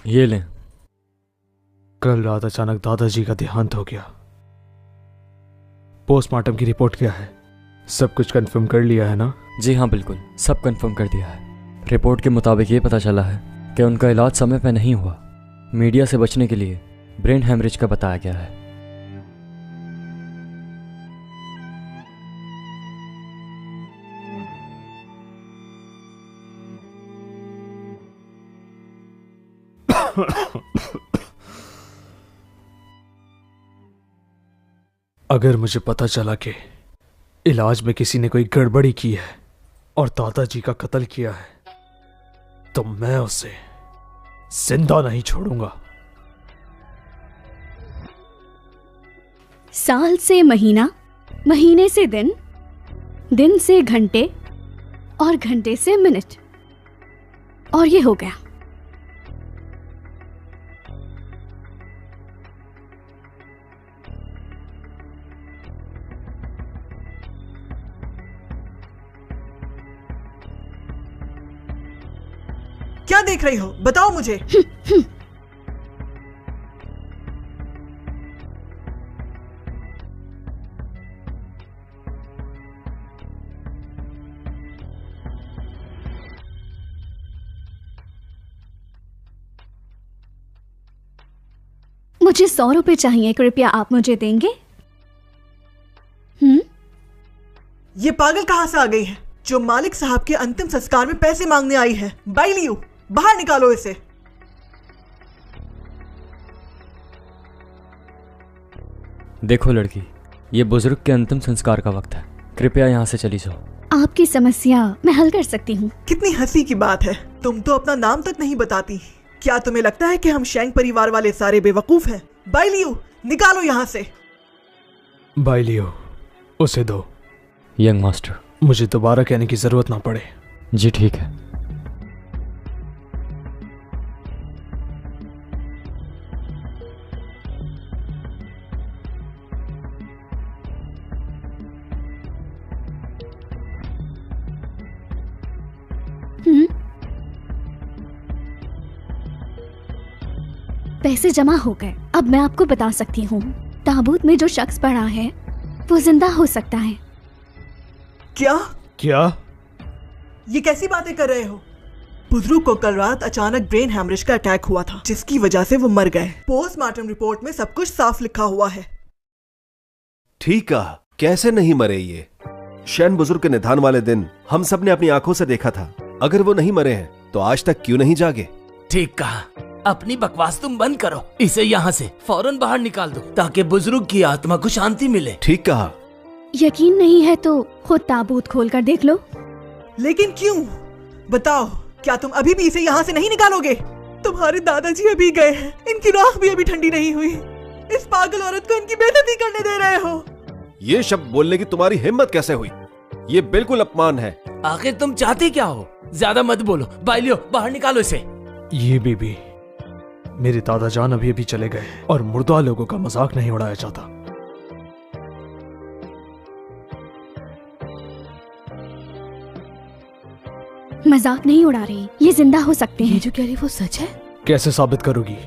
ये लें। कल रात अचानक दादाजी का देहांत हो गया। पोस्टमार्टम की रिपोर्ट क्या है? सब कुछ कंफर्म कर लिया है ना? जी हाँ, बिल्कुल सब कंफर्म कर दिया है। रिपोर्ट के मुताबिक ये पता चला है कि उनका इलाज समय पर नहीं हुआ। मीडिया से बचने के लिए ब्रेन हैमरेज का बताया गया है। अगर मुझे पता चला कि इलाज में किसी ने कोई गड़बड़ी की है और दादाजी का कत्ल किया है तो मैं उसे जिंदा नहीं छोड़ूंगा। साल से महीना, महीने से दिन, दिन से घंटे और घंटे से मिनट, और ये हो गया। क्या देख रही हो? बताओ मुझे। मुझे 100 रुपए चाहिए, कृपया आप मुझे देंगे? ये पागल कहां से आ गई है जो मालिक साहब के अंतिम संस्कार में पैसे मांगने आई है? बाइलियो, बाहर निकालो इसे। देखो लड़की, ये बुजुर्ग के अंतिम संस्कार का वक्त है, कृपया यहाँ से चली जाओ। आपकी समस्या मैं हल कर सकती हूँ। कितनी हंसी की बात है, तुम तो अपना नाम तक नहीं बताती। क्या तुम्हें लगता है कि हम शेंग परिवार वाले सारे बेवकूफ हैं? बाइलियो, निकालो यहाँ से। बाइलियो, उसे दो। यंग मास्टर, मुझे दोबारा कहने की जरूरत ना पड़े। जी ठीक है। पैसे जमा हो गए। अब मैं आपको बता सकती हूँ, ताबूत में जो शख्स पड़ा है वो जिंदा हो सकता है। क्या? क्या? ये कैसी बातें कर रहे हो? बुजुर्ग को कल रात अचानक ब्रेन हैमरेज का अटैक हुआ था, जिसकी वजह से वो मर गए। पोस्टमार्टम रिपोर्ट में सब कुछ साफ लिखा हुआ है। ठीक कहा, कैसे नहीं मरे ये? शैन बुजुर्ग के निधन वाले दिन हम सब ने अपनी आंखों से देखा था। अगर वो नहीं मरे हैं तो आज तक क्यों नहीं जागे? ठीक कहा, अपनी बकवास तुम बंद करो। इसे यहाँ से फौरन बाहर निकाल दो ताकि बुजुर्ग की आत्मा को शांति मिले। ठीक कहा। यकीन नहीं है तो खुद ताबूत खोल कर देख लो। लेकिन क्यों? बताओ, क्या तुम अभी भी इसे यहाँ से नहीं निकालोगे? तुम्हारे दादाजी अभी गए हैं, इनकी राख भी अभी ठंडी नहीं हुई। इस पागल औरत को इनकी बेइज्जती करने दे रहे हो। ये शब्द बोलने की तुम्हारी हिम्मत कैसे हुई? ये बिल्कुल अपमान है। आखिर तुम चाहते क्या हो? ज्यादा मत बोलो। बाइलियो, बाहर निकालो इसे। ये बीबी, मेरे दादा जान अभी अभी चले गए और मुर्दा लोगों का मजाक नहीं उड़ाया जाता। मजाक नहीं उड़ा रही, ये जिंदा हो सकते हैं। ये जो कह रही वो सच है? कैसे साबित करोगी?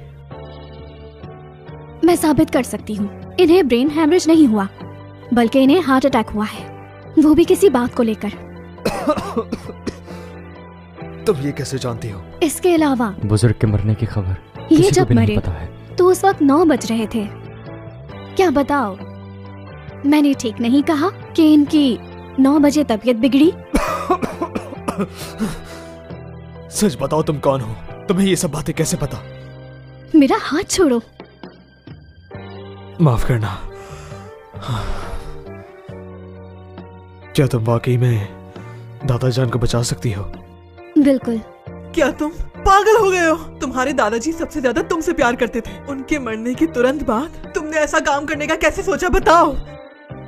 मैं साबित कर सकती हूँ। इन्हें ब्रेन हैमरेज नहीं हुआ, बल्कि इन्हें हार्ट अटैक हुआ है, वो भी किसी बात को लेकर। तुम ये कैसे जानती हो? इसके अलावा बुजुर्ग के मरने की खबर ये किसी को जब भी नहीं मरे पता है। तो उस वक्त 9 बज रहे थे। क्या बताओ, मैंने ठीक नहीं कहा कि इनकी 9 बजे तबीयत बिगड़ी? सच बताओ, तुम कौन हो? तुम्हें ये सब बातें कैसे पता? मेरा हाथ छोड़ो। माफ करना। क्या तुम वाकई में दादाजान को बचा सकती हो? बिल्कुल। क्या तुम पागल हो गए हो? तुम्हारे दादाजी सबसे ज्यादा तुमसे प्यार करते थे। उनके मरने के तुरंत बाद तुमने ऐसा काम करने का कैसे सोचा? बताओ।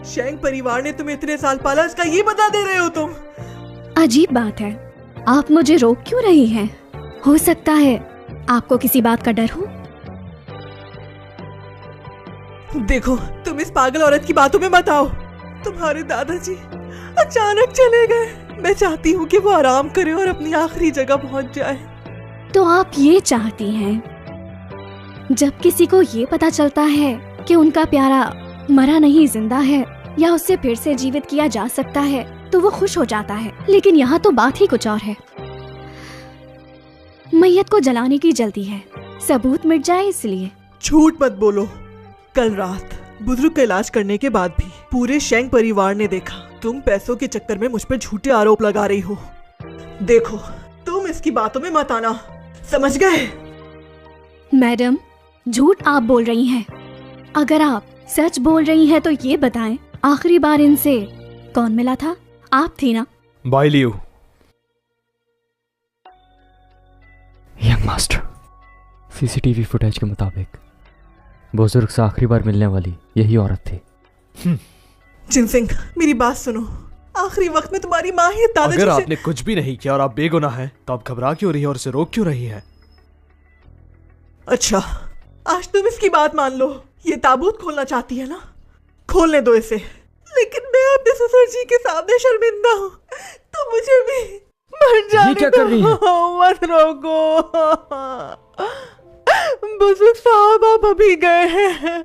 शेंग परिवार ने तुम्हें इतने साल पाला, इसका ये बता दे रहे हो तुम? अजीब बात है, आप मुझे रोक क्यों रही हैं? हो सकता है आपको किसी बात का डर हो। देखो, तुम इस पागल औरत की बातों में मत आओ। तुम्हारे दादाजी अचानक चले गए। मैं चाहती हूँ कि वो आराम करे और अपनी आखिरी जगह पहुँच जाए। तो आप ये चाहती हैं जब किसी को ये पता चलता है कि उनका प्यारा मरा नहीं जिंदा है या उससे फिर से जीवित किया जा सकता है तो वो खुश हो जाता है, लेकिन यहाँ तो बात ही कुछ और है। मैयत को जलाने की जल्दी है, सबूत मिट जाए इसलिए। झूठ मत बोलो। कल रात बुजुर्ग का इलाज करने के बाद भी पूरे शेंग परिवार ने देखा तुम पैसों के चक्कर में मुझ पर झूठे आरोप लगा रही हो। देखो, तुम इसकी बातों में मत आना, समझ गए? मैडम, झूठ आप बोल रही हैं। अगर आप सच बोल रही हैं तो ये बताएं, आखिरी बार इनसे कौन मिला था? आप थी ना? बाय लियू। यंग मास्टर, सीसीटीवी फुटेज के मुताबिक बुजुर्ग से आखिरी बार मिलने वाली यही औरत थी। जिनसिंग, मेरी बात सुनो। आखिरी वक्त में तुम्हारी माँ ही दादाजी अगर से... आपने कुछ भी नहीं किया और आप बेगुनाह हैं, तो आप घबरा क्यों रही है और उसे रोक क्यों रही है? अच्छा, आज तुम इसकी बात मान लो। ये ताबूत खोलना चाहती है ना? खोलने दो इसे। लेकिन मैं अपने ससुर जी के सामने शर्मिंदा हूँ, तो मुझे भी मर जाने क्या कर रही हैं? मत रोको। बुजुर्ग साहब आप अभी गए हैं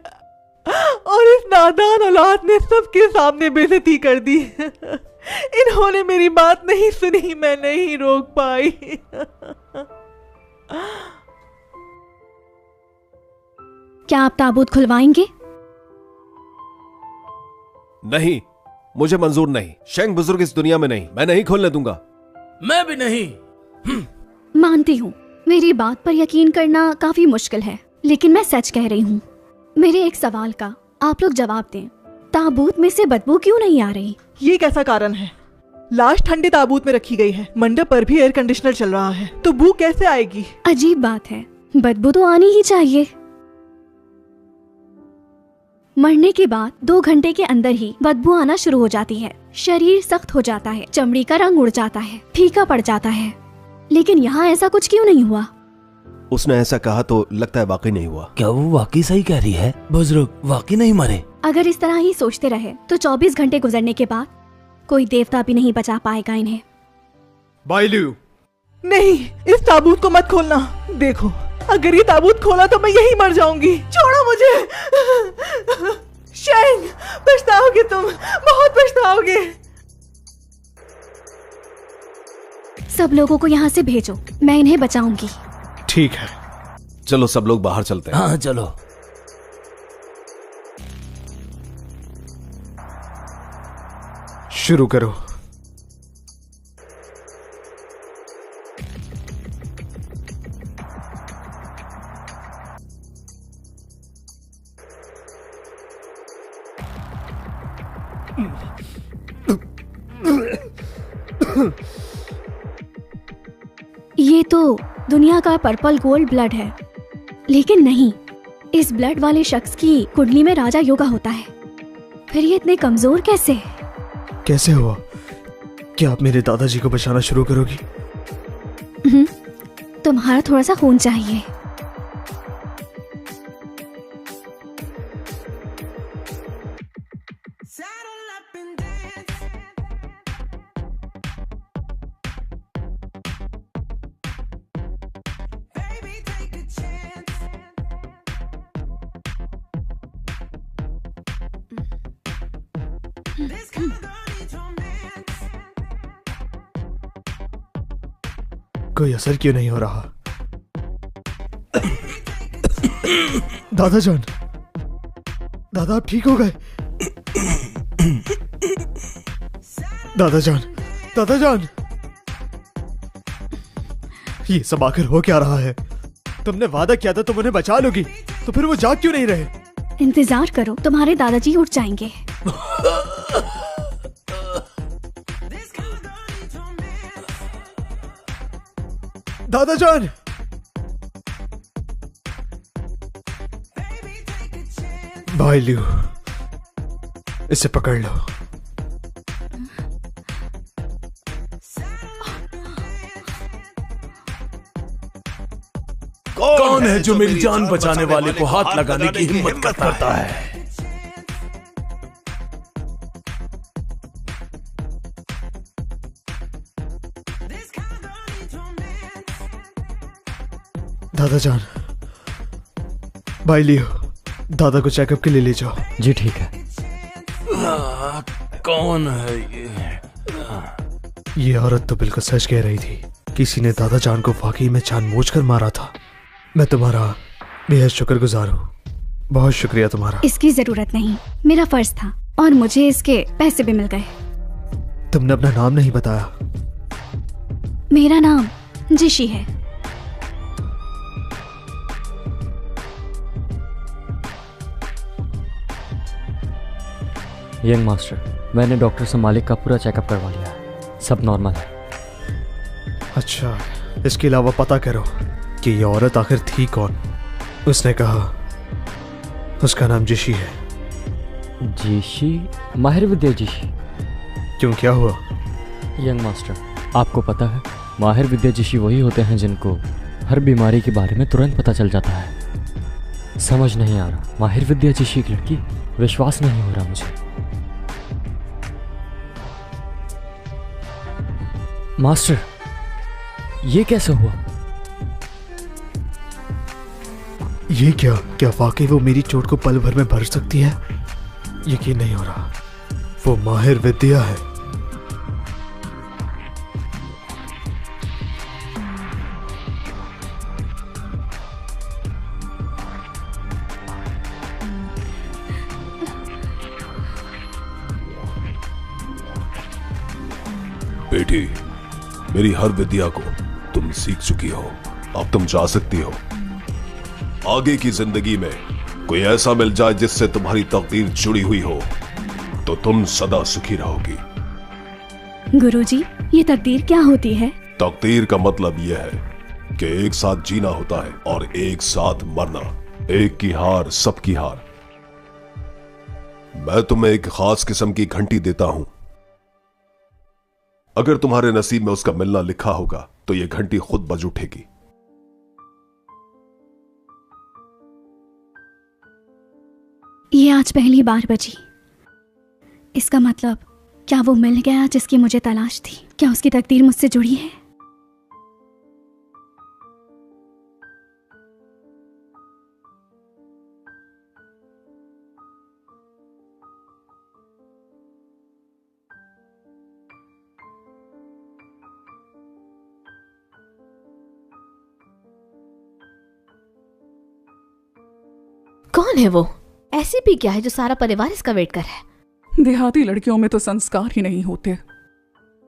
और इस नादान औलाद ने सबके सामने बेइज्जती कर दी। इन्होंने मेरी बात नहीं सुनी, मैं नहीं रोक पाई। क्या आप ताबूत खुलवाएंगे? नहीं, मुझे मंजूर नहीं। शेंग बुजुर्ग इस दुनिया में नहीं, मैं नहीं खोलने दूंगा। मैं भी नहीं। मानती हूँ, मेरी बात पर यकीन करना काफी मुश्किल है, लेकिन मैं सच कह रही हूँ। मेरे एक सवाल का आप लोग जवाब दें। ताबूत में से बदबू क्यों नहीं आ रही? ये कैसा कारण है? लाश ठंडे ताबूत में रखी गई है, मंडप पर भी एयर कंडीशनर चल रहा है, तो बू कैसे आएगी? अजीब बात है, बदबू तो आनी ही चाहिए। मरने के बाद 2 घंटे के अंदर ही बदबू आना शुरू हो जाती है। शरीर सख्त हो जाता है, चमड़ी का रंग उड़ जाता है, फीका पड़ जाता है। लेकिन यहाँ ऐसा कुछ क्यों नहीं हुआ? उसने ऐसा कहा तो लगता है वाकई नहीं हुआ। क्या वो वाकई सही कह रही है? बुजुर्ग वाकई नहीं मरे? अगर इस तरह ही सोचते रहे तो 24 घंटे गुजरने के बाद कोई देवता भी नहीं बचा पाएगा इन्हें। बाय लियू। नहीं, इस ताबूत को मत खोलना। देखो, अगर ये ताबूत खोला तो मैं यही मर जाऊंगी। छोड़ो मुझे। शेंग, पछताओगे तुम, बहुत पछताओगे। सब लोगों को यहाँ से भेजो, मैं इन्हें बचाऊंगी। ठीक है, चलो सब लोग बाहर चलते हैं। हाँ चलो। शुरू करो। ये तो दुनिया का पर्पल गोल्ड ब्लड है, लेकिन नहीं, इस ब्लड वाले शख्स की कुंडली में राजा योगा होता है। फिर ये इतने कमजोर कैसे? कैसे हुआ? क्या आप मेरे दादाजी को बचाना शुरू करोगी? तुम्हारा थोड़ा सा खून चाहिए। कोई असर क्यों नहीं हो रहा? दादाजान, दादा आप ठीक हो गए? दादाजान, दादाजान, ये सब आखिर हो क्या रहा है? तुमने वादा किया था तुम उन्हें बचा लोगी, तो फिर वो जाग क्यों नहीं रहे? इंतजार करो, तुम्हारे दादाजी उठ जाएंगे। दादाजान, भाई लियो, इसे पकड़ लो। कौन है जो मेरी जान बचाने वाले को हाथ लगाने की हिम्मत करता है? दादा जान, भाई लियो, दादा को चेकअप के लिए ले जाओ। जी ठीक है। कौन है ये औरत तो बिल्कुल सच कह रही थी। किसी ने दादा जान को वाकई में जानबूझकर मारा था। मैं तुम्हारा बेहद शुक्रगुजार हूँ। बहुत शुक्रिया तुम्हारा। इसकी जरूरत नहीं, मेरा फर्ज था और मुझे इसके पैसे भी मिल गए। तुमने अपना नाम नहीं बताया। मेरा नाम जिशी है। यंग मास्टर, मैंने डॉक्टर से मालिक का पूरा चेकअप करवा लिया है, सब नॉर्मल है। अच्छा, इसके अलावा पता करो कि ये औरत आखिर थी कौन। उसने कहा उसका नाम जिशी है। जिशी? माहिर विद्या जिशी? क्यों, क्या हुआ? यंग मास्टर, आपको पता है माहिर विद्या जिशी वही होते हैं जिनको हर बीमारी के बारे में तुरंत पता चल जाता है। समझ नहीं आ रहा, माहिर विद्या जिशी की लड़की? विश्वास नहीं हो रहा मुझे। मास्टर, ये कैसे हुआ? ये क्या वाकई वो मेरी चोट को पल भर में भर सकती है? यकीन नहीं हो रहा। वो माहिर विद्या है। बेटी, मेरी हर विद्या को तुम सीख चुकी हो, अब तुम जा सकती हो। आगे की जिंदगी में कोई ऐसा मिल जाए जिससे तुम्हारी तकदीर जुड़ी हुई हो तो तुम सदा सुखी रहोगी। गुरुजी, ये तकदीर क्या होती है? तकदीर का मतलब यह है कि एक साथ जीना होता है और एक साथ मरना। एक की हार सबकी हार। मैं तुम्हें एक खास किस्म की घंटी देता हूं। अगर तुम्हारे नसीब में उसका मिलना लिखा होगा तो यह घंटी खुद बज उठेगी। ये आज पहली बार बजी। इसका मतलब क्या वो मिल गया जिसकी मुझे तलाश थी? क्या उसकी तकदीर मुझसे जुड़ी है? कौन है वो? ऐसी भी क्या है जो सारा परिवार इसका वेट कर रहा है? देहाती लड़कियों में तो संस्कार ही नहीं होते।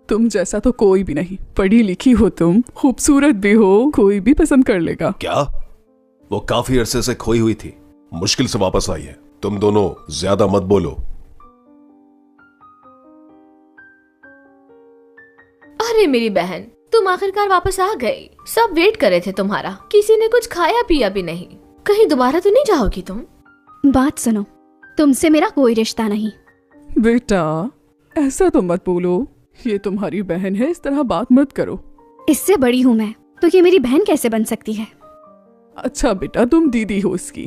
तुम जैसा तो कोई भी नहीं। पढ़ी लिखी हो तुम, खूबसूरत भी हो, कोई भी पसंद कर लेगा। क्या? वो काफी अरसे से खोई हुई थी, मुश्किल से वापस आई है। तुम दोनों ज्यादा मत बोलो। अरे मेरी बहन, तुम आखिरकार वापस आ गई। सब वेट कर रहे थे तुम्हारा। किसी ने कुछ खाया पिया भी नहीं। कहीं दोबारा तो नहीं जाओगी तुम? बात सुनो, तुमसे मेरा कोई रिश्ता नहीं। बेटा, ऐसा तो मत बोलो। ये तुम्हारी बहन है, इस तरह बात मत करो। इससे बड़ी हूँ मैं, तो ये मेरी बहन कैसे बन सकती है? अच्छा बेटा, तुम दीदी हो इसकी।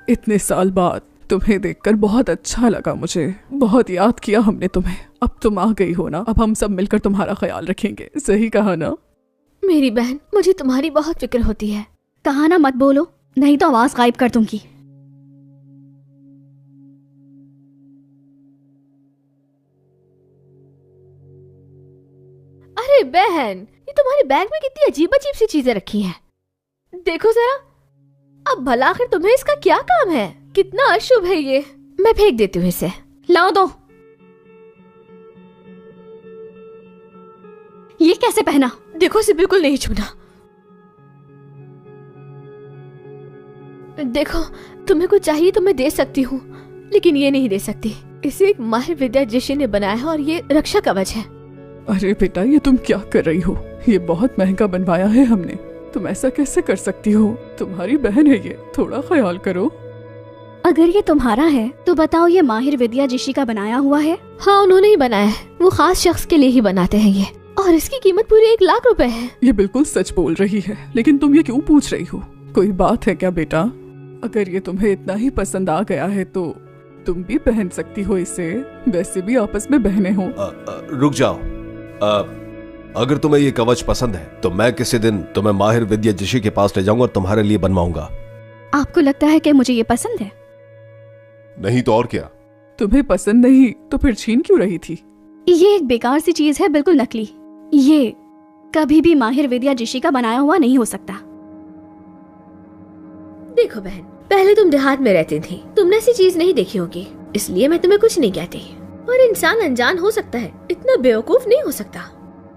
इतने साल बाद तुम्हें देखकर बहुत अच्छा लगा मुझे। बहुत याद किया हमने तुम्हें। अब तुम आ गई हो ना, अब हम सब मिलकर तुम्हारा ख्याल रखेंगे। सही कहा ना? मेरी बहन, मुझे तुम्हारी बहुत फिक्र होती है। कहा ना मत बोलो, नहीं तो आवाज गायब कर दूंगी। अरे बहन, ये तुम्हारे बैग में कितनी अजीब अजीब सी चीजें रखी हैं। देखो जरा। अब भला आखिर तुम्हें इसका क्या काम है? कितना अशुभ है ये। मैं फेंक देती हूँ इसे। लाओ दो। ये कैसे पहना? देखो, इसे बिल्कुल नहीं छूना। देखो, तुम्हें कुछ चाहिए तो मैं दे सकती हूँ, लेकिन ये नहीं दे सकती। इसे एक माहिर विद्या जिशी ने बनाया है और ये रक्षा कवच है। अरे बेटा, ये तुम क्या कर रही हो? ये बहुत महंगा बनवाया है हमने। तुम ऐसा कैसे कर सकती हो? तुम्हारी बहन है ये, थोड़ा ख्याल करो। अगर ये तुम्हारा है तो बताओ, ये माहिर विद्या जिशी का बनाया हुआ है? हाँ, उन्होंने ही बनाया है। वो खास शख्स के लिए ही बनाते हैं ये, और इसकी कीमत पूरी 1 लाख रुपए है। ये बिल्कुल सच बोल रही है, लेकिन तुम ये क्यों पूछ रही हो? कोई बात है क्या बेटा? अगर ये तुम्हें इतना ही पसंद आ गया है तो तुम भी पहन सकती हो इसे। वैसे भी आपस में बहनें हो। रुक जाओ। अगर तुम्हें ये कवच पसंद है तो मैं किसी दिन तुम्हें माहिर विद्याजिशी के पास ले जाऊंगा और तुम्हारे लिए बनवाऊंगा। आपको लगता है कि मुझे ये पसंद है? नहीं तो और क्या। तुम्हें पसंद नहीं तो फिर छीन क्यों रही थी? ये एक बेकार सी चीज है, बिल्कुल नकली। ये कभी भी माहिर विद्याजिशी का बनाया हुआ नहीं हो सकता। देखो बहन, पहले तुम देहात में रहती थी, तुमने ऐसी चीज नहीं देखी होगी, इसलिए मैं तुम्हें कुछ नहीं कहती। और इंसान अनजान हो सकता है, इतना बेवकूफ नहीं हो सकता।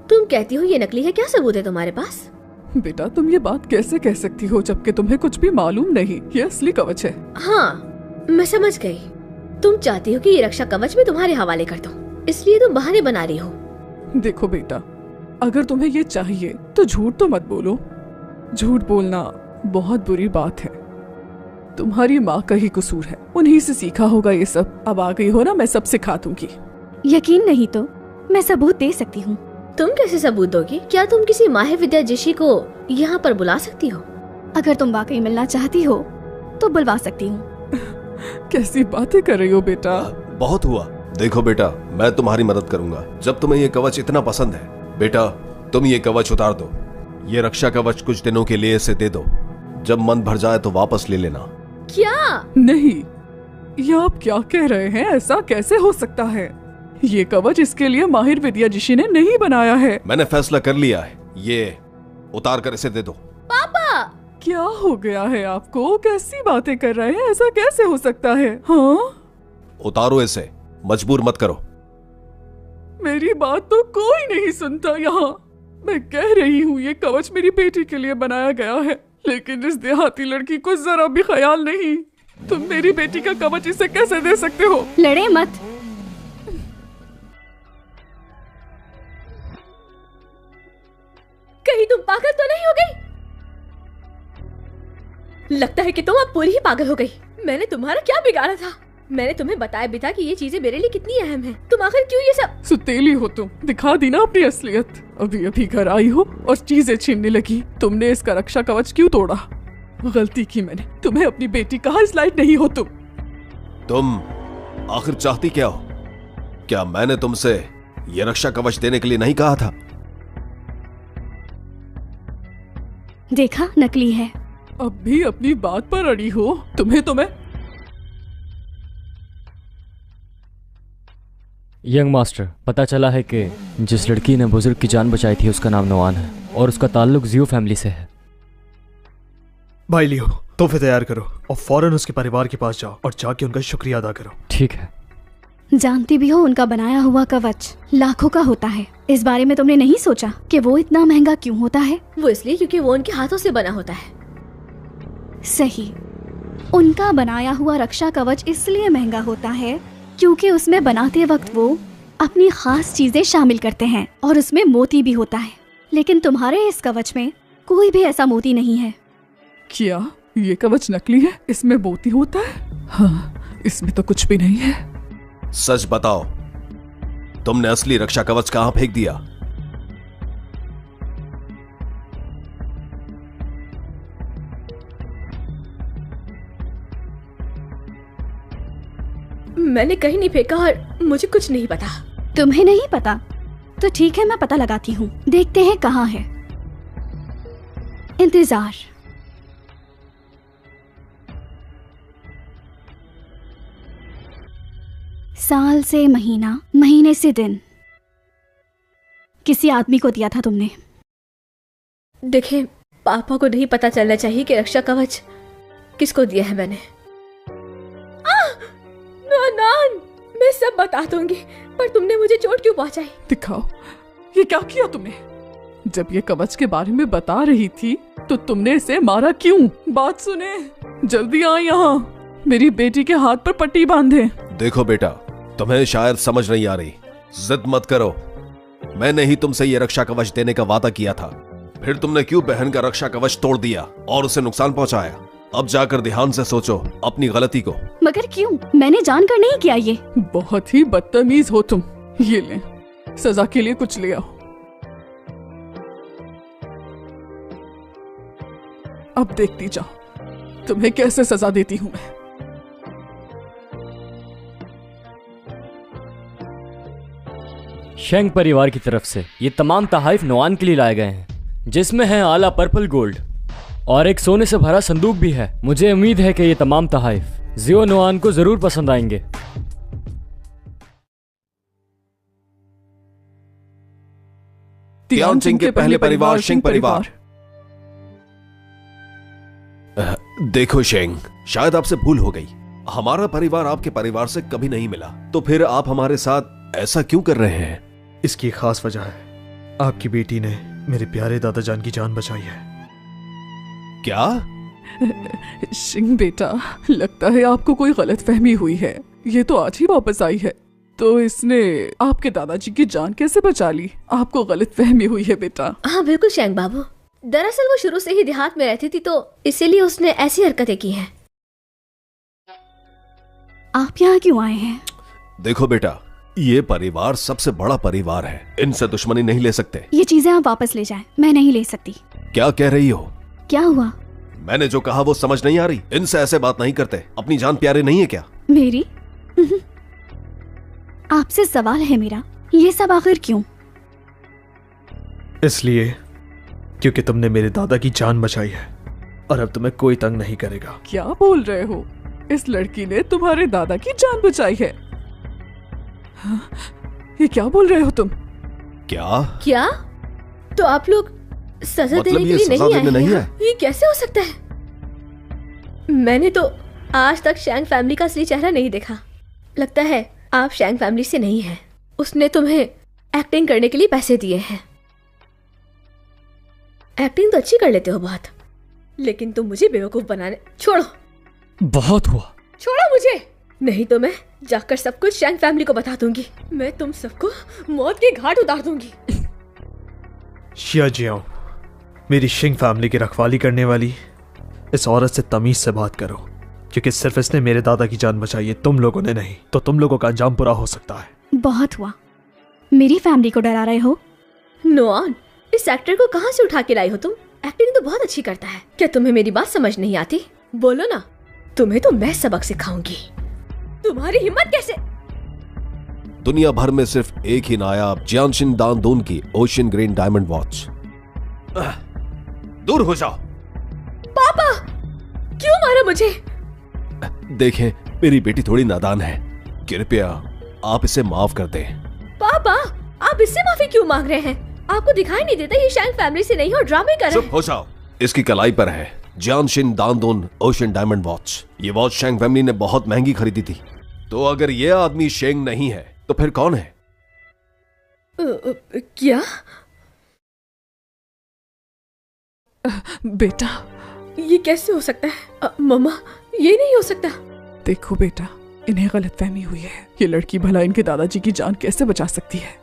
तुम कहती हो ये नकली है, क्या सबूत है तुम्हारे पास? बेटा तुम ये बात कैसे कह सकती हो जबकि तुम्हें कुछ भी मालूम नहीं? ये असली कवच है। हाँ मैं समझ गई, तुम चाहती हो कि ये रक्षा कवच में तुम्हारे हवाले कर दूं, इसलिए तुम बहाने बना रही हो। देखो बेटा, अगर तुम्हें ये चाहिए तो झूठ तो मत बोलो। झूठ बोलना बहुत बुरी बात है। तुम्हारी माँ का ही कसूर है, उन्हीं से सीखा होगा ये सब। अब आ गई हो ना, मैं सब सिखा दूंगी। यकीन नहीं तो मैं सबूत दे सकती हूँ। तुम कैसे सबूत दोगी? क्या तुम किसी माहिर विद्याजिशी को यहाँ पर बुला सकती हो? अगर तुम वाकई मिलना चाहती हो तो बुलवा सकती हूँ। कैसी बातें कर रही हो बेटा? बहुत हुआ। देखो बेटा, मैं तुम्हारी मदद करूंगा। जब तुम्हें ये कवच इतना पसंद है, बेटा तुम ये कवच उतार दो। ये रक्षा कवच कुछ दिनों के लिए इसे दे दो, जब मन भर जाए तो वापस ले लेना। क्या? नहीं, ये आप क्या कह रहे हैं? ऐसा कैसे हो सकता है? ये कवच इसके लिए माहिर विद्याजिशी ने नहीं बनाया है। मैंने फैसला कर लिया है, ये उतार कर इसे दे दो। पापा क्या हो गया है आपको? कैसी बातें कर रहे हैं? ऐसा कैसे हो सकता है? हाँ, उतारो इसे, मजबूर मत करो। मेरी बात तो कोई नहीं सुनता यहाँ। मैं कह रही हूँ ये कवच मेरी बेटी के लिए बनाया गया है, लेकिन इस देहाती लड़की को जरा भी ख्याल नहीं। तुम मेरी बेटी का कवच इसे कैसे दे सकते हो? लड़े मत। कहीं तुम पागल तो नहीं हो गई? लगता है कि तुम अब पूरी ही पागल हो गई। मैंने तुम्हारा क्या बिगाड़ा था? मैंने तुम्हें बताया भी था कि ये चीजें मेरे लिए कितनी अहम हैं। तुम आखिर क्यों ये सब? सुतेली हो तुम, दिखा दी ना अपनी असलियत। अभी अभी घर आई हो और चीजें छीनने लगी। तुमने इसका रक्षा कवच क्यों तोड़ा? गलती की मैंने। तुम्हें अपनी बेटी कहाँ इस लायक नहीं हो तुम आखिर चाहती क्या हो? क्या मैंने तुमसे ये रक्षा कवच देने के लिए नहीं कहा था? देखा, नकली है। अब भी अपनी बात पर अड़ी हो। तुम्हें तो मैं यंग मास्टर, पता चला है कि जिस लड़की ने बुजुर्ग की जान बचाई थी उसका नाम नवान है और उसका ताल्लुक जियो फैमिली से है। भाई लियो, तोहफे तैयार करो और फौरन उसके परिवार के पास जाओ और जाके उनका शुक्रिया अदा करो। ठीक है। जानती भी हो उनका बनाया हुआ कवच लाखों का होता है। इस बारे में तुमने नहीं सोचा कि वो इतना महंगा क्यों होता है? वो इसलिए क्योंकि वो उनके हाथों से बना होता है। सही, उनका बनाया हुआ रक्षा कवच इसलिए महंगा होता है क्योंकि उसमें बनाते वक्त वो अपनी खास चीजें शामिल करते हैं और उसमें मोती भी होता है। लेकिन तुम्हारे इस कवच में कोई भी ऐसा मोती नहीं है। क्या ये कवच नकली है? इसमें मोती होता है? हाँ, इसमें तो कुछ भी नहीं है। सच बताओ, तुमने असली रक्षा कवच कहां फेंक दिया? मैंने कहीं नहीं फेंका और मुझे कुछ नहीं पता। तुम्हें नहीं पता? तो ठीक है, मैं पता लगाती हूँ। देखते हैं कहाँ है। इंतजार। साल से महीना, महीने से दिन। किसी आदमी को दिया था तुमने। देखें, पापा को नहीं पता चलना चाहिए कि रक्षा कवच किसको दिया है मैंने। नान, मैं सब बता दूंगी, पर तुमने मुझे चोट क्यों पहुंचाई? दिखाओ, ये क्या किया तुमने? जब ये कवच के बारे में बता रही थी तो तुमने इसे मारा क्यों? बात सुने, जल्दी आ यहाँ। मेरी बेटी के हाथ पर पट्टी बांधे। देखो बेटा, तुम्हें शायद समझ नहीं आ रही। जिद मत करो। मैंने ही तुमसे ये रक्षा कवच देने का वादा किया था, फिर तुमने क्यों बहन का रक्षा कवच तोड़ दिया और उसे नुकसान पहुंचाया? अब जाकर ध्यान से सोचो अपनी गलती को। मगर क्यों? मैंने जानकर नहीं किया ये। बहुत ही बदतमीज हो तुम। ये ले, सजा के लिए कुछ ले आओ। अब देखती जाओ तुम्हें कैसे सजा देती हूँ मैं। शेंग परिवार की तरफ से ये तमाम तहाइफ नुआन के लिए लाए गए हैं, जिसमें है आला पर्पल गोल्ड और एक सोने से भरा संदूक भी है। मुझे उम्मीद है कि ये तमाम तहाइफ जियो नुआन को जरूर पसंद आएंगे। तियान सिंह के पहले परिवार शेंग परिवार। देखो शेंग, शायद आपसे भूल हो गई। हमारा परिवार आपके परिवार से कभी नहीं मिला, तो फिर आप हमारे साथ ऐसा क्यों कर रहे हैं? इसकी एक खास वजह है। आपकी बेटी ने मेरे प्यारे दादा जान की जान बचाई है। क्या? शिंग बेटा, लगता है आपको कोई गलतफहमी हुई है। ये तो आज ही वापस आई है, तो इसने आपके दादाजी की जान कैसे बचा ली? आपको गलतफहमी हुई है बेटा। हाँ बिल्कुल शेंग बाबू, दरअसल वो शुरू से ही देहात में रहती थी, तो इसीलिए उसने ऐसी हरकतें की हैं। आप यहाँ क्यों आए हैं? देखो बेटा, ये परिवार सबसे बड़ा परिवार है, इनसे दुश्मनी नहीं ले सकते। ये चीजें आप वापस ले जाएं, मैं नहीं ले सकती। क्या कह रही हो? क्या हुआ? मैंने जो कहा वो समझ नहीं आ रही? इनसे ऐसे बात नहीं करते। अपनी जान प्यारे नहीं है क्या? मेरी? आपसे सवाल है मेरा, ये सब आखिर क्यों? इसलिए क्योंकि तुमने मेरे दादा की जान बचाई है और अब तुम्हें कोई तंग नहीं करेगा। क्या बोल रहे हो? इस लड़की ने तुम्हारे दादा की जान बचाई है? हाँ, ये क्या बोल रहे हो तुम? क्या? तो आप लोग सजा मतलब देने के ये लिए सजा नहीं देने आए नहीं हैं? ये कैसे हो सकता है? मैंने तो आज तक शैंग फैमिली का असली चेहरा नहीं देखा। लगता है आप शैंग फैमिली से नहीं हैं। उसने तुम्हें एक्टिंग करने के लिए पैसे दिए हैं। एक्टिंग तो अच्छी कर लेते हो बहुत, लेकिन तुम मुझे बेवकूफ बनाने। छोड़ो, बहुत हुआ। छोड़ो मुझे, नहीं तो मैं जाकर सब कुछ शैंग फैमिली को बता दूंगी। मैं तुम सबको मौत के घाट उतार दूंगी। शिया जियाओ, मेरी शिंग फैमिली की रखवाली करने वाली इस औरत से तमीज से बात करो, क्योंकि सिर्फ इसने मेरे दादा की जान बचाई है, तुम लोगों ने नहीं। तो तुम लोगों का अंजाम बुरा हो सकता है। बहुत हुआ, मेरी फैमिली को डरा रहे हो। नोआन, इस एक्टर को कहाँ से उठा के लाई हो तुम? एक्टिंग तो बहुत अच्छी करता है। क्या तुम्हें मेरी बात समझ नहीं आती? बोलो ना, तुम्हें तो मैं सबक सिखाऊंगी। तुम्हारी हिम्मत कैसे? दुनिया भर में सिर्फ एक ही नायाब जियांशिन दानदून की ओशियन ग्रीन डायमंड वॉच। दूर हो जाओ। पापा, क्यों मारा मुझे? देखें, मेरी बेटी थोड़ी नादान है, कृपया आप इसे माफ कर दें। पापा, आप इससे माफी क्यों मांग रहे हैं? आपको दिखाई नहीं देता ये शैंग फैमिली से नहीं और ड्रामे कर रहे हैं? चुप हो जाओ। इसकी कलाई पर है जियांशिन दानदून ओशियन डायमंड वॉच। ये वॉच शेंग फैमिली ने बहुत महंगी खरीदी थी। तो अगर ये आदमी शेंग नहीं है तो फिर कौन है? क्या? बेटा, ये कैसे हो सकता है? मम्मा, ये नहीं हो सकता। देखो बेटा, इन्हें गलतफहमी हुई है। ये लड़की भला इनके दादाजी की जान कैसे बचा सकती है?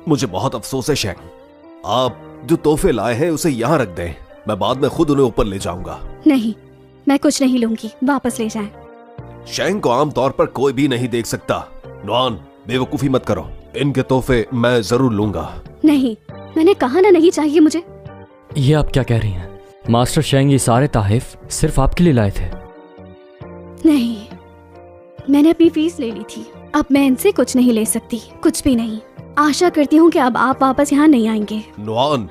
मुझे बहुत अफसोस है शेंग। आप जो तोहफे लाए हैं उसे यहाँ रख दें, मैं बाद में खुद उन्हें ऊपर ले जाऊंगा। नहीं, मैं कुछ नहीं लूंगी, वापस ले जाएं। शेंग को आमतौर पर कोई भी नहीं देख सकता। नॉन, बेवकूफी मत करो, इनके तोहफे मैं जरूर लूंगा। नहीं, मैंने कहा ना नहीं चाहिए मुझे। ये आप क्या कह रही हैं? मास्टर शेंग ये सारे ताहिफ सिर्फ आपके लिए लाए थे। नहीं, मैंने अपनी फीस ले ली थी, अब मैं इनसे कुछ नहीं ले सकती, कुछ भी नहीं। आशा करती हूँ कि अब आप वापस यहाँ नहीं आएंगे। नॉन,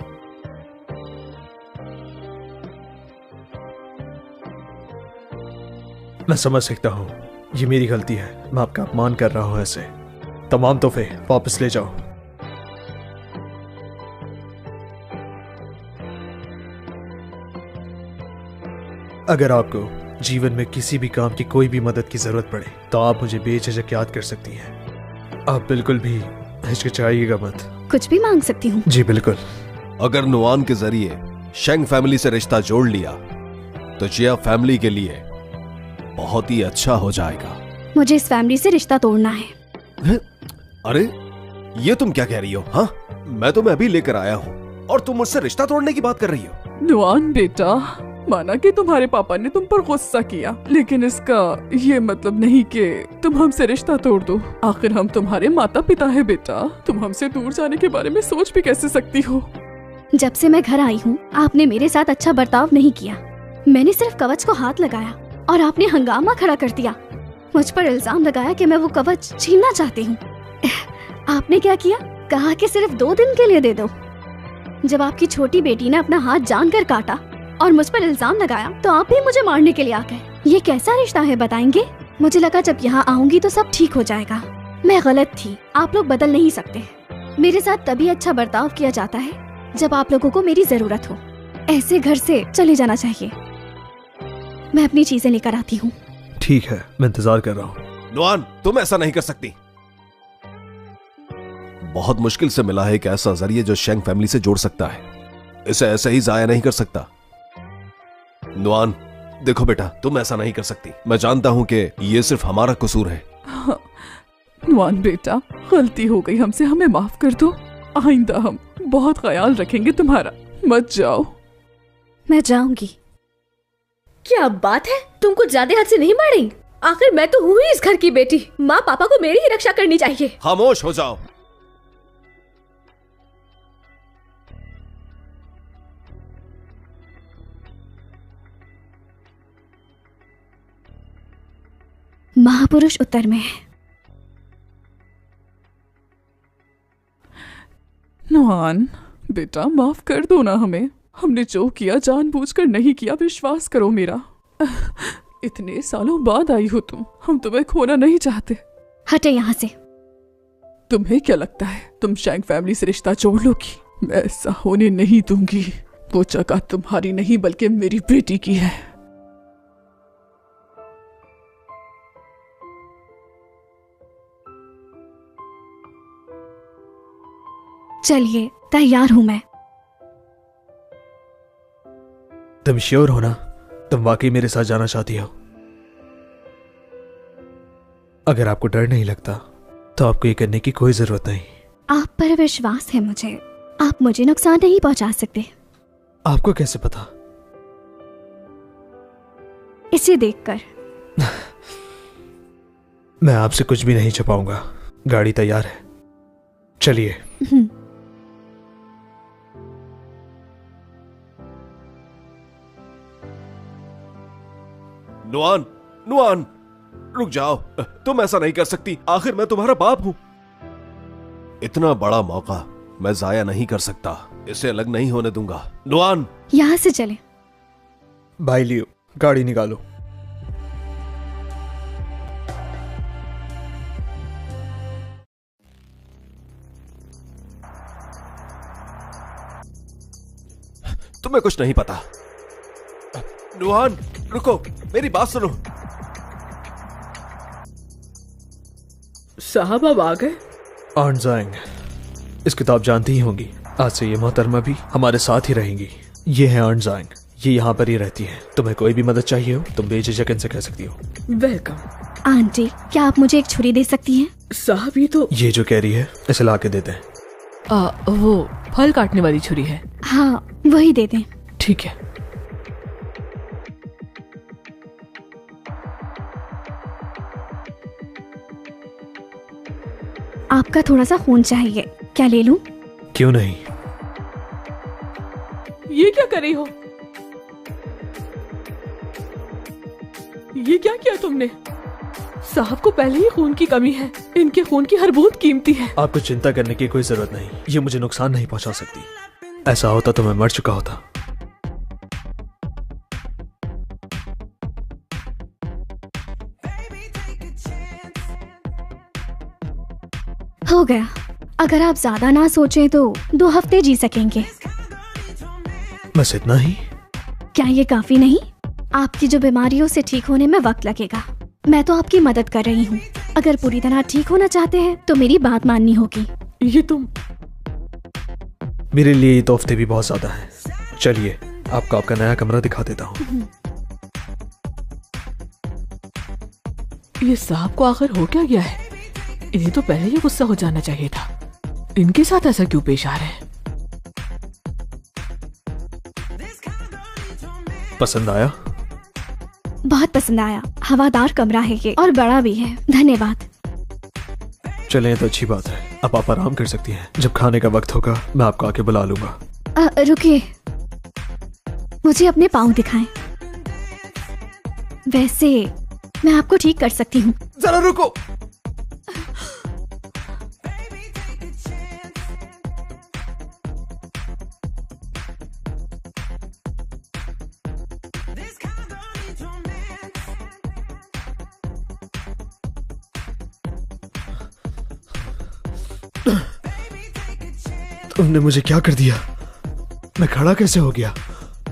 मैं समझ सकता हूँ, ये मेरी गलती है, मैं आपका अपमान कर रहा हूँ। ऐसे तमाम तोहफे वापस ले जाओ। अगर आपको जीवन में किसी भी काम की कोई भी मदद की जरूरत पड़े तो आप मुझे बेझिझक याद कर सकती हैं। आप बिल्कुल भी हिचकिचाइएगा मत। कुछ भी मांग सकती हूँ। जी बिल्कुल। अगर नुआन के जरिए शेंग फैमिली से रिश्ता जोड़ लिया तो जिया फैमिली के लिए बहुत ही अच्छा हो जाएगा। मुझे इस फैमिली से रिश्ता तोड़ना है। अरे ये तुम क्या कह रही हो? हाँ, मैं तुम्हें अभी लेकर आया हूँ और तुम मुझसे रिश्ता तोड़ने की बात कर रही हो? नुआन बेटा, माना कि तुम्हारे पापा ने तुम पर गुस्सा किया, लेकिन इसका ये मतलब नहीं कि तुम हमसे रिश्ता तोड़ दो। आखिर हम तुम्हारे माता पिता है बेटा। तुम हमसे दूर जाने के बारे में सोच भी कैसे सकती हो? जब से मैं घर आई हूँ आपने मेरे साथ अच्छा बर्ताव नहीं किया। मैंने सिर्फ कवच को हाथ लगाया और आपने हंगामा खड़ा कर दिया। मुझ पर इल्जाम लगाया कि मैं वो कवच छीनना चाहती हूँ। आपने क्या किया? कहा कि सिर्फ 2 दिन के लिए दे दो। जब आपकी छोटी बेटी ने अपना हाथ जानकर काटा और मुझ पर इल्जाम लगाया तो आप भी मुझे मारने के लिए आ गए। ये कैसा रिश्ता है बताएंगे? मुझे लगा जब यहाँ आऊंगी तो सब ठीक हो जाएगा। मैं गलत थी। आप लोग बदल नहीं सकते। मेरे साथ तभी अच्छा बर्ताव किया जाता है जब आप लोगों को मेरी जरूरत हो। ऐसे घर से चले जाना चाहिए। मैं अपनी चीजें लेकर आती हूँ। ठीक है, मैं इंतजार कर रहा हूँ। नुआन, तुम ऐसा नहीं कर सकती। बहुत मुश्किल से मिला है एक ऐसा जरिए जो शेंग फैमिली से जोड़ सकता है। इसे ऐसे ही जाया नहीं कर सकता। नुआन, देखो बेटा, तुम ऐसा नहीं कर सकती। मैं जानता हूं कि ये सिर्फ हमारा कसूर है। हाँ, नुआन बेटा, गलती हो गई हमसे, हमें माफ कर दो। आइंदा हम बहुत ख्याल रखेंगे तुम्हारा। मत जाओ। मैं जाऊंगी। क्या बात है, तुम कुछ ज्यादा हद से नहीं बढ़ रही? आखिर मैं तो हूँ ही इस घर की बेटी। माँ पापा को मेरी ही रक्षा करनी चाहिए। खामोश हो जाओ। महापुरुष उत्तर में है। नुआन बेटा, माफ कर दो ना हमें। हमने जो किया जानबूझकर नहीं किया, विश्वास करो मेरा। इतने सालों बाद आई हो तुम, हम तुम्हें खोना नहीं चाहते। हटे यहाँ से। तुम्हें क्या लगता है तुम शेंग फैमिली से रिश्ता जोड़ लोगी? मैं ऐसा होने नहीं दूंगी। वो जगह तुम्हारी नहीं बल्कि मेरी बेटी की है। चलिए, तैयार हूँ मैं। तुम श्योर हो ना? तुम वाकई मेरे साथ जाना चाहती हो? अगर आपको डर नहीं लगता तो आपको ये करने की कोई जरूरत नहीं। आप पर विश्वास है मुझे। आप मुझे नुकसान नहीं पहुंचा सकते। आपको कैसे पता? इसे देखकर। मैं आपसे कुछ भी नहीं छुपाऊंगा। गाड़ी तैयार है, चलिए। नुआन, नुआन, रुक जाओ। तुम ऐसा नहीं कर सकती। आखिर मैं तुम्हारा बाप हूं। इतना बड़ा मौका मैं जाया नहीं कर सकता। इसे अलग नहीं होने दूंगा। नुआन, यहाँ से चले। भाई लियो, गाड़ी निकालो। तुम्हें कुछ नहीं पता। नुआन, रुको, मेरी बात सुनो। साहब अब आ गए? आन जाएंग, इस किताब जानती ही होंगी। आज से ये मोहतरमा भी हमारे साथ ही रहेंगी। ये है आन जाएंग, ये यहाँ पर ही रहती है। तुम्हें कोई भी मदद चाहिए हो तुम बेझिझक इनसे कह सकती हो। वेलकम। आंटी, क्या आप मुझे एक छुरी दे सकती हैं? साहब ये जो कह रही है इसे ला के देते हैं। वो फल काटने वाली छुरी है। हाँ, वही दे दें। ठीक है। आपका थोड़ा सा खून चाहिए, क्या ले लूं? क्यों नहीं? ये क्या कर रही हो? ये क्या किया तुमने? साहब को पहले ही खून की कमी है। इनके खून की हर बूंद कीमती है। आपको चिंता करने की कोई जरूरत नहीं। ये मुझे नुकसान नहीं पहुंचा सकती। ऐसा होता तो मैं मर चुका होता। हो गया। अगर आप ज्यादा ना सोचें तो 2 हफ्ते जी सकेंगे। बस इतना ही? क्या ये काफी नहीं? आपकी जो बीमारियों से ठीक होने में वक्त लगेगा। मैं तो आपकी मदद कर रही हूँ। अगर पूरी तरह ठीक होना चाहते हैं तो मेरी बात माननी होगी। ये तुम? मेरे लिए ये तो हफ्ते भी बहुत ज्यादा है। चलिए, आपको आपका नया कमरा दिखा देता हूँ। ये साहब को आखिर हो क्या गया है? इन्हें तो पहले ही गुस्सा हो जाना चाहिए था। इनके साथ ऐसा क्यों पेश आ रहे हैं? पसंद आया? बहुत पसंद आया। हवादार कमरा है ये और बड़ा भी है। धन्यवाद। चलें तो अच्छी बात है। अब आप आराम कर सकती हैं। जब खाने का वक्त होगा मैं आपको आके बुला लूंगा। रुकिए, मुझे अपने पाँव दिखाएं। वैसे मैं आपको ठीक कर सकती हूँ। जरा रुको। तुमने मुझे क्या कर दिया? मैं खड़ा कैसे हो गया?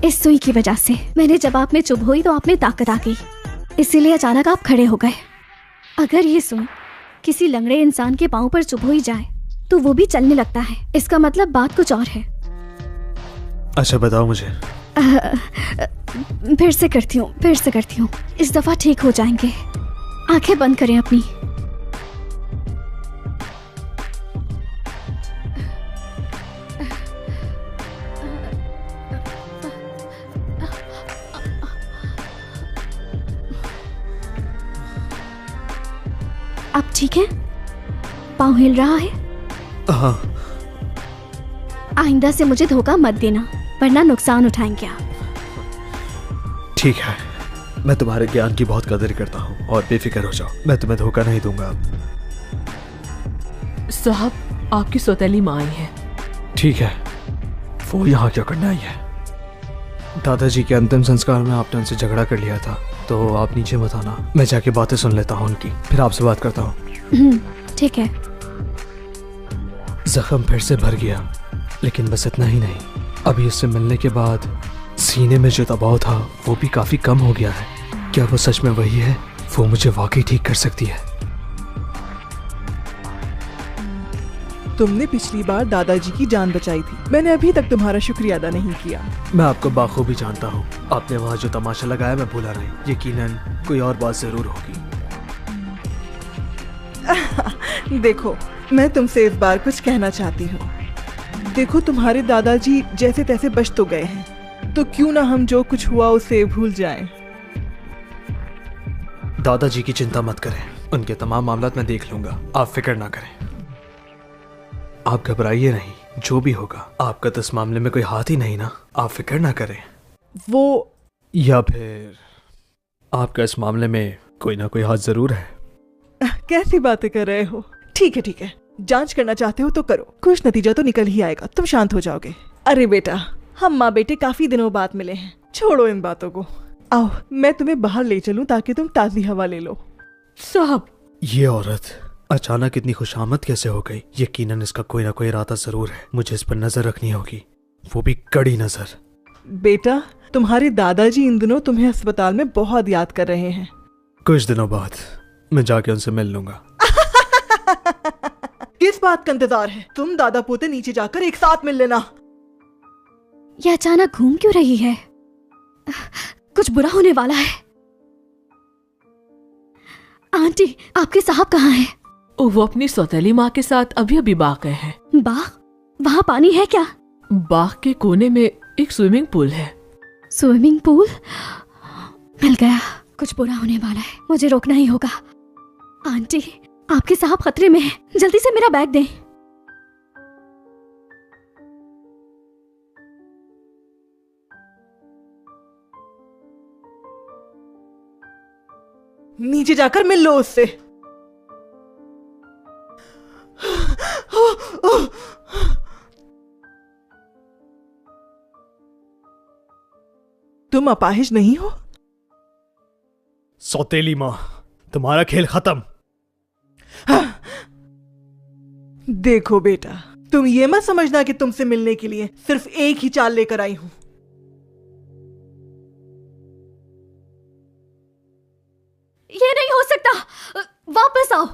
इस सुई की वजह से। मैंने जब आप में चुभ हुई तो आप में ताकत आ गई, इसीलिए अचानक आप खड़े हो गए। अगर ये सुई किसी लंगड़े इंसान के पांव पर चुभ हुई जाए तो वो भी चलने लगता है। इसका मतलब बात कुछ और है। अच्छा बताओ मुझे। फिर से करती हूँ। इस दफा ठीक हो जाएंगे। आंखें बंद करें अपनी। आप ठीक है? पाँव हिल रहा है? हाँ। आइंदा से मुझे धोखा मत देना, वरना नुकसान उठाएंगे आप। ठीक है, मैं तुम्हारे ज्ञान की बहुत कदर करता हूँ और बेफिक्र हो जाओ, मैं तुम्हें धोखा नहीं दूंगा। साहब, आपकी सौतेली माँ आई है। ठीक है, वो यहाँ क्या करना आई है? दादाजी के अंतिम संस्कार में आपने उनसे झगड़ा कर लिया था, तो आप नीचे मत आना। मैं जाके बातें सुन लेता हूँ उनकी, फिर आपसे बात करता हूँ। ठीक है। जख्म फिर से भर गया, लेकिन बस इतना ही नहीं, अभी इससे मिलने के बाद सीने में जो दबाव था वो भी काफी कम हो गया है। क्या वो सच में वही है? वो मुझे वाकई ठीक कर सकती है। तुमने पिछली बार दादाजी की जान बचाई थी। मैंने अभी तक तुम्हारा शुक्रिया अदा नहीं किया। मैं आपको बाखूबी जानता हूँ। आपने वहाँ जो तमाशा लगाया मैं भूला नहीं। यकीनन कोई और बात जरूर होगी। देखो, मैं तुमसे इस बार कुछ कहना चाहती हूँ। देखो, तुम्हारे दादाजी जैसे तैसे बच तो गए हैं, तो क्यों ना हम जो कुछ हुआ उसे भूल जाएं। दादाजी की चिंता मत करें, उनके तमाम मामला मैं देख लूंगा। आप फिक्र ना करें। आप घबराइए नहीं, जो भी होगा आपका तो इस मामले में कोई हाथ ही नहीं ना। आप फिक्र ना करें। वो या फिर आपका इस मामले में कोई ना कोई हाथ जरूर है। कैसी बातें कर रहे हो? ठीक है, जांच करना चाहते हो तो करो, कुछ नतीजा तो निकल ही आएगा, तुम शांत हो जाओगे। अरे बेटा, हम माँ बेटे काफी दिनों बाद मिले हैं, छोड़ो इन बातों को। आओ, मैं तुम्हें बाहर ले चलूं ताकि तुम ताजी हवा ले लो। साहब, ये औरत अचानक इतनी खुशामद कैसे हो गई? यकीनन इसका कोई ना कोई इरादा जरूर है। मुझे इस पर नजर रखनी होगी, वो भी कड़ी नजर। बेटा, तुम्हारे दादाजी इन दिनों तुम्हें अस्पताल में बहुत याद कर रहे हैं। कुछ दिनों बाद मैं जाके उनसे मिल लूंगा। किस बात का इंतजार है? तुम दादा पोते नीचे जाकर एक साथ मिल लेना। ये अचानक घूम क्यों रही है? कुछ बुरा होने वाला है। आंटी, आपके साहब कहाँ हैं? वो अपनी सौतेली माँ के साथ अभी अभी बाग गए हैं। बाग? वहाँ पानी है क्या? बाग के कोने में एक स्विमिंग पूल है। Swimming pool? मिल गया। कुछ बुरा होने वाला है, मुझे रोकना ही होगा। आंटी, आपके साहब खतरे में हैं, जल्दी से मेरा बैग दें। नीचे जाकर मिल लो उससे। तुम अपाहिज नहीं हो? सौतेली माँ, तुम्हारा खेल खत्म। देखो बेटा, तुम ये मत समझना कि तुमसे मिलने के लिए सिर्फ एक ही चाल लेकर आई हूं। ये नहीं हो सकता, वापस आओ।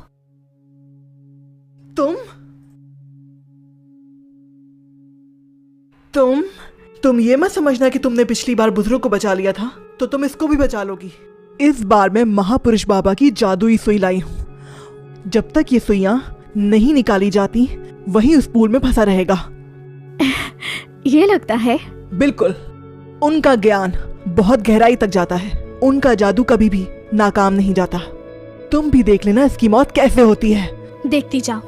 तुम ये मत समझना कि तुमने पिछली बार बुजुर्ग को बचा लिया था तो तुम इसको भी बचा लोगी। इस बार मैं महापुरुष बाबा की जादुई सुई लाई हूं। जब तक ये सुइयां नहीं निकाली जाती वही उस पूल में फंसा रहेगा। ये लगता है। बिल्कुल, उनका ज्ञान बहुत गहराई तक जाता है। उनका जादू कभी भी नाकाम नहीं जाता। तुम भी देख लेना इसकी मौत कैसे होती है। देखती जाओ।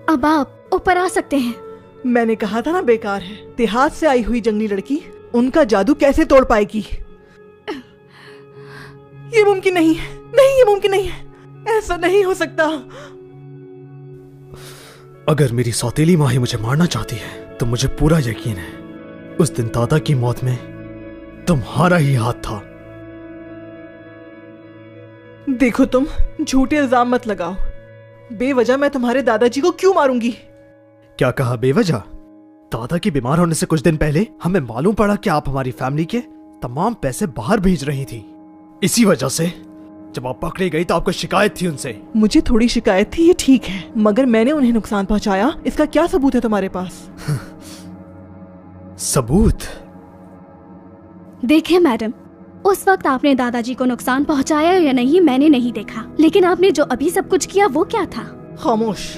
अब आप ऊपर आ सकते हैं। मैंने कहा था ना, बेकार है। देहात से आई हुई जंगली लड़की उनका जादू कैसे तोड़ पाएगी? ये मुमकिन नहीं है, नहीं ये मुमकिन नहीं है, ऐसा नहीं हो सकता। अगर मेरी सौतेली माँ ही मुझे मारना चाहती है तो मुझे पूरा यकीन है उस दिन दादा की मौत में तुम्हारा ही हाथ था। देखो तुम झूठे इल्जाम मत लगाओ। बेवजह मैं तुम्हारे दादाजी को क्यों मारूंगी? क्या कहा बेवजह? दादा के बीमार होने से कुछ दिन पहले हमें मालूम पड़ा कि आप हमारी फैमिली के तमाम पैसे बाहर भेज रही थी। इसी वजह से जब आप पकड़ी गई तो आपको शिकायत थी उनसे। मुझे थोड़ी शिकायत थी, ये ठीक है, मगर मैंने उन्हें नुकसान पहुंचाया, इसका क्या सबूत है तुम्हारे पास? सबूत? देखें मैडम, उस वक्त आपने दादाजी को नुकसान पहुंचाया या नहीं मैंने नहीं देखा, लेकिन आपने जो अभी सब कुछ किया वो क्या था? खामोश।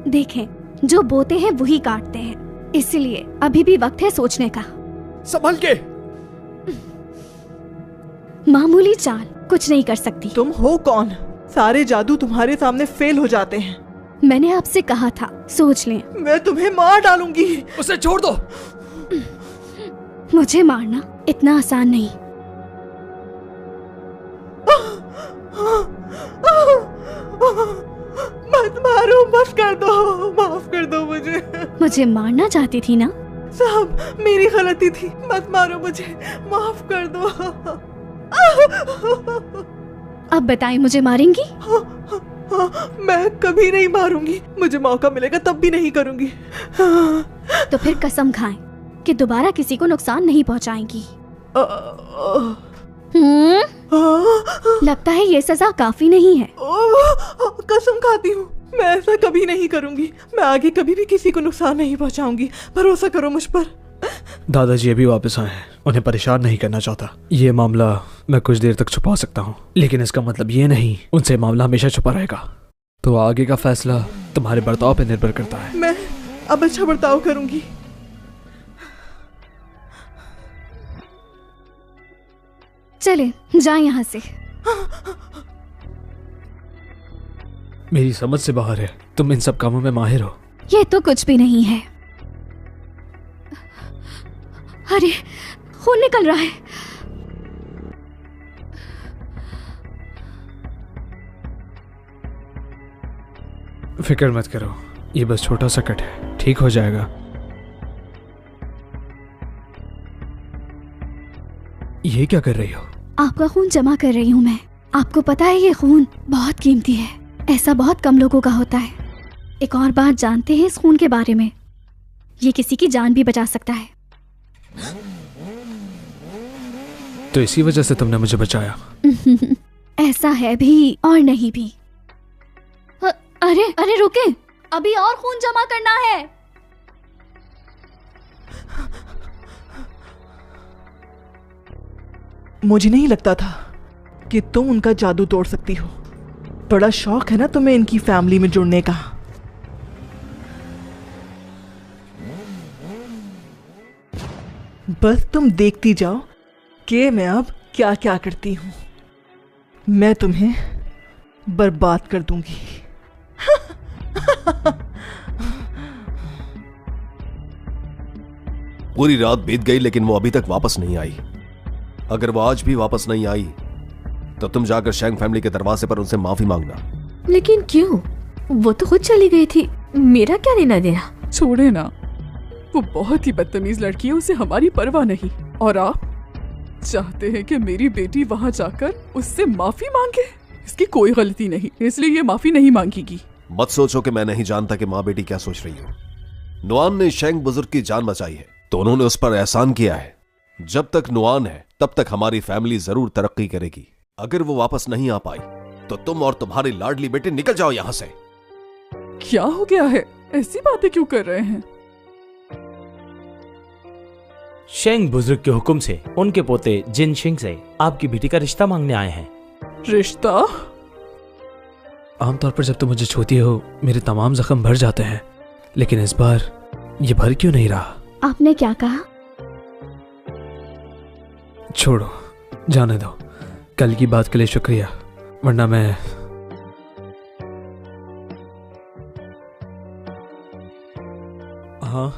देखें, जो बोते हैं वही काटते हैं, इसलिए अभी भी वक्त है सोचने का। संभल के। मामूली चाल कुछ नहीं कर सकती। तुम हो कौन? सारे जादू तुम्हारे सामने फेल हो जाते हैं। मैंने आपसे कहा था सोच लें। मैं तुम्हें मार डालूंगी। उसे छोड़ दो। मुझे मारना इतना आसान नहीं। मत मारो, बस कर दो, माफ कर दो मुझे। मुझे मारना चाहती थी ना? साहब मेरी गलती थी, मत मारो मुझे, माफ कर दो। अब बताएं, मुझे मारेंगी? मैं कभी नहीं मारूंगी, मुझे मौका मिलेगा तब भी नहीं करूंगी। तो फिर कसम खाएं कि दोबारा किसी को नुकसान नहीं पहुंचाएंगी। लगता है ये सजा काफी नहीं है। कसम खाती हूँ मैं ऐसा कभी नहीं करूंगी। मैं आगे कभी भी किसी को नुकसान नहीं पहुंचाऊंगी, भरोसा करो मुझ पर। दादाजी अभी वापस आए हैं, उन्हें परेशान नहीं करना चाहता। ये मामला मैं कुछ देर तक छुपा सकता हूँ, लेकिन इसका मतलब ये नहीं उनसे मामला हमेशा छुपा रहेगा। तो आगे का फैसला तुम्हारे बर्ताव पर निर्भर करता है। मैं अब अच्छा बर्ताव करूंगी। चले जाए यहाँ से। मेरी समझ से बाहर है, तुम इन सब कामों में माहिर हो। ये तो कुछ भी नहीं है। अरे खून निकल रहा है। फिक्र मत करो, ये बस छोटा सा कट है, ठीक हो जाएगा। ये क्या कर रही हो? आपका खून जमा कर रही हूँ मैं। आपको पता है ये खून बहुत कीमती है, ऐसा बहुत कम लोगों का होता है। एक और बात जानते हैं इस खून के बारे में, ये किसी की जान भी बचा सकता है। तो इसी वजह से तुमने मुझे बचाया? ऐसा है भी और नहीं भी। अरे अरे रुके, अभी और खून जमा करना है। मुझे नहीं लगता था कि तुम उनका जादू तोड़ सकती हो। बड़ा शौक है ना तुम्हें इनकी फैमिली में जुड़ने का। बस तुम देखती जाओ कि मैं अब क्या क्या करती हूँ। मैं तुम्हें बर्बाद कर दूंगी। पूरी रात बीत गई लेकिन वो अभी तक वापस नहीं आई। अगर वो आज भी वापस नहीं आई तो तुम जाकर शैंग फैमिली के दरवाजे पर उनसे माफी मांगना। लेकिन क्यों? वो तो खुद चली गई थी, मेरा क्या लेना देना? छोड़े ना, वो बहुत ही बदतमीज लड़की है, उसे हमारी परवाह नहीं। और आप चाहते हैं कि मेरी बेटी वहाँ जाकर उससे माफी मांगे? इसकी कोई गलती नहीं, इसलिए ये माफी नहीं मांगेगी। मत सोचो कि मैं नहीं जानता कि माँ बेटी क्या सोच रही हो। नुआन ने शैंग बुजुर्ग की जान बचाई है तो उन्होंने उस पर एहसान किया है। जब तक नुआन है तब तक हमारी फैमिली जरूर तरक्की करेगी। अगर वो वापस नहीं आ पाई तो तुम और तुम्हारी लाडली बेटे निकल जाओ यहां से। क्या हो गया है? ऐसी बातें क्यों कर रहे हैं? शेंग बुजुर्ग के हुक्म से उनके पोते जिन शिंग से आपकी बेटी का रिश्ता मांगने आए हैं। रिश्ता? आमतौर पर जब तुम मुझे छूती हो मेरे तमाम जख्म भर जाते हैं, लेकिन इस बार ये भर क्यों नहीं रहा? आपने क्या कहा? छोड़ो, जाने दो। कल की बात के लिए शुक्रिया, वरना मैं हाँ,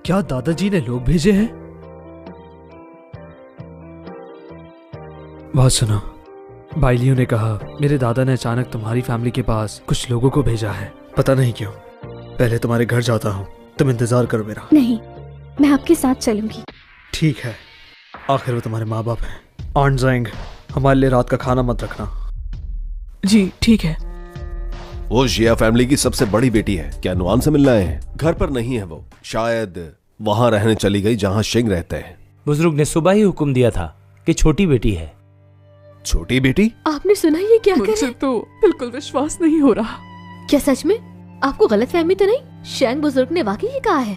क्या दादाजी ने लोग भेजे हैं? बात सुनो, बाइलियो ने कहा मेरे दादा ने अचानक तुम्हारी फैमिली के पास कुछ लोगों को भेजा है, पता नहीं क्यों। पहले तुम्हारे घर जाता हूँ, तुम इंतजार करो मेरा। नहीं, मैं आपके साथ चलूंगी। ठीक है, आखिर वो तुम्हारे माँ बाप हैं। आंट ज़ेंग, हमारे लिए रात का खाना मत रखना। जी ठीक है। वो जिया फैमिली की सबसे बड़ी बेटी है। क्या नुआन से मिलना है? घर पर नहीं है वो, शायद वहां रहने चली गई जहां शेंग रहते हैं। बुजुर्ग ने सुबह ही हुक्म दिया था कि छोटी बेटी है। छोटी बेटी? आपने सुना ये क्या कर मुझे तो बिल्कुल विश्वास नहीं हो रहा। क्या सच में? आपको गलतफहमी तो नहीं? शेंग बुजुर्ग ने वाकई ही कहा है।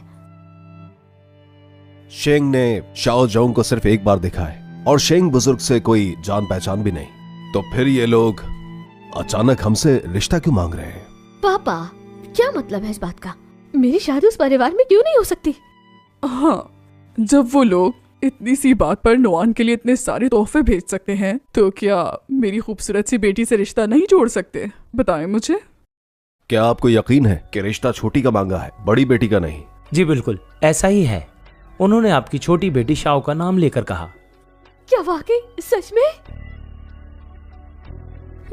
शेंग ने शाओ जोंग को सिर्फ एक बार देखा है और शेंग बुजुर्ग से कोई जान पहचान भी नहीं। तो फिर ये लोग अचानक हमसे रिश्ता क्यों मांग रहे हैं? पापा, क्या मतलब है इस बात का? मेरी शादी उस परिवार में क्यों नहीं हो सकती? हाँ, जब वो लोग इतनी सी बात पर नुआन के लिए इतने सारे तोहफे भेज सकते हैं, तो क्या मेरी खूबसूरत सी बेटी से रिश्ता नहीं जोड़ सकते? बताएं मुझे। क्या आपको यकीन है कि रिश्ता छोटी का मांगा है, बड़ी बेटी का नहीं? जी बिल्कुल ऐसा ही है। उन्होंने आपकी छोटी बेटी शाओ का नाम लेकर कहा। क्या वाकई? सच में?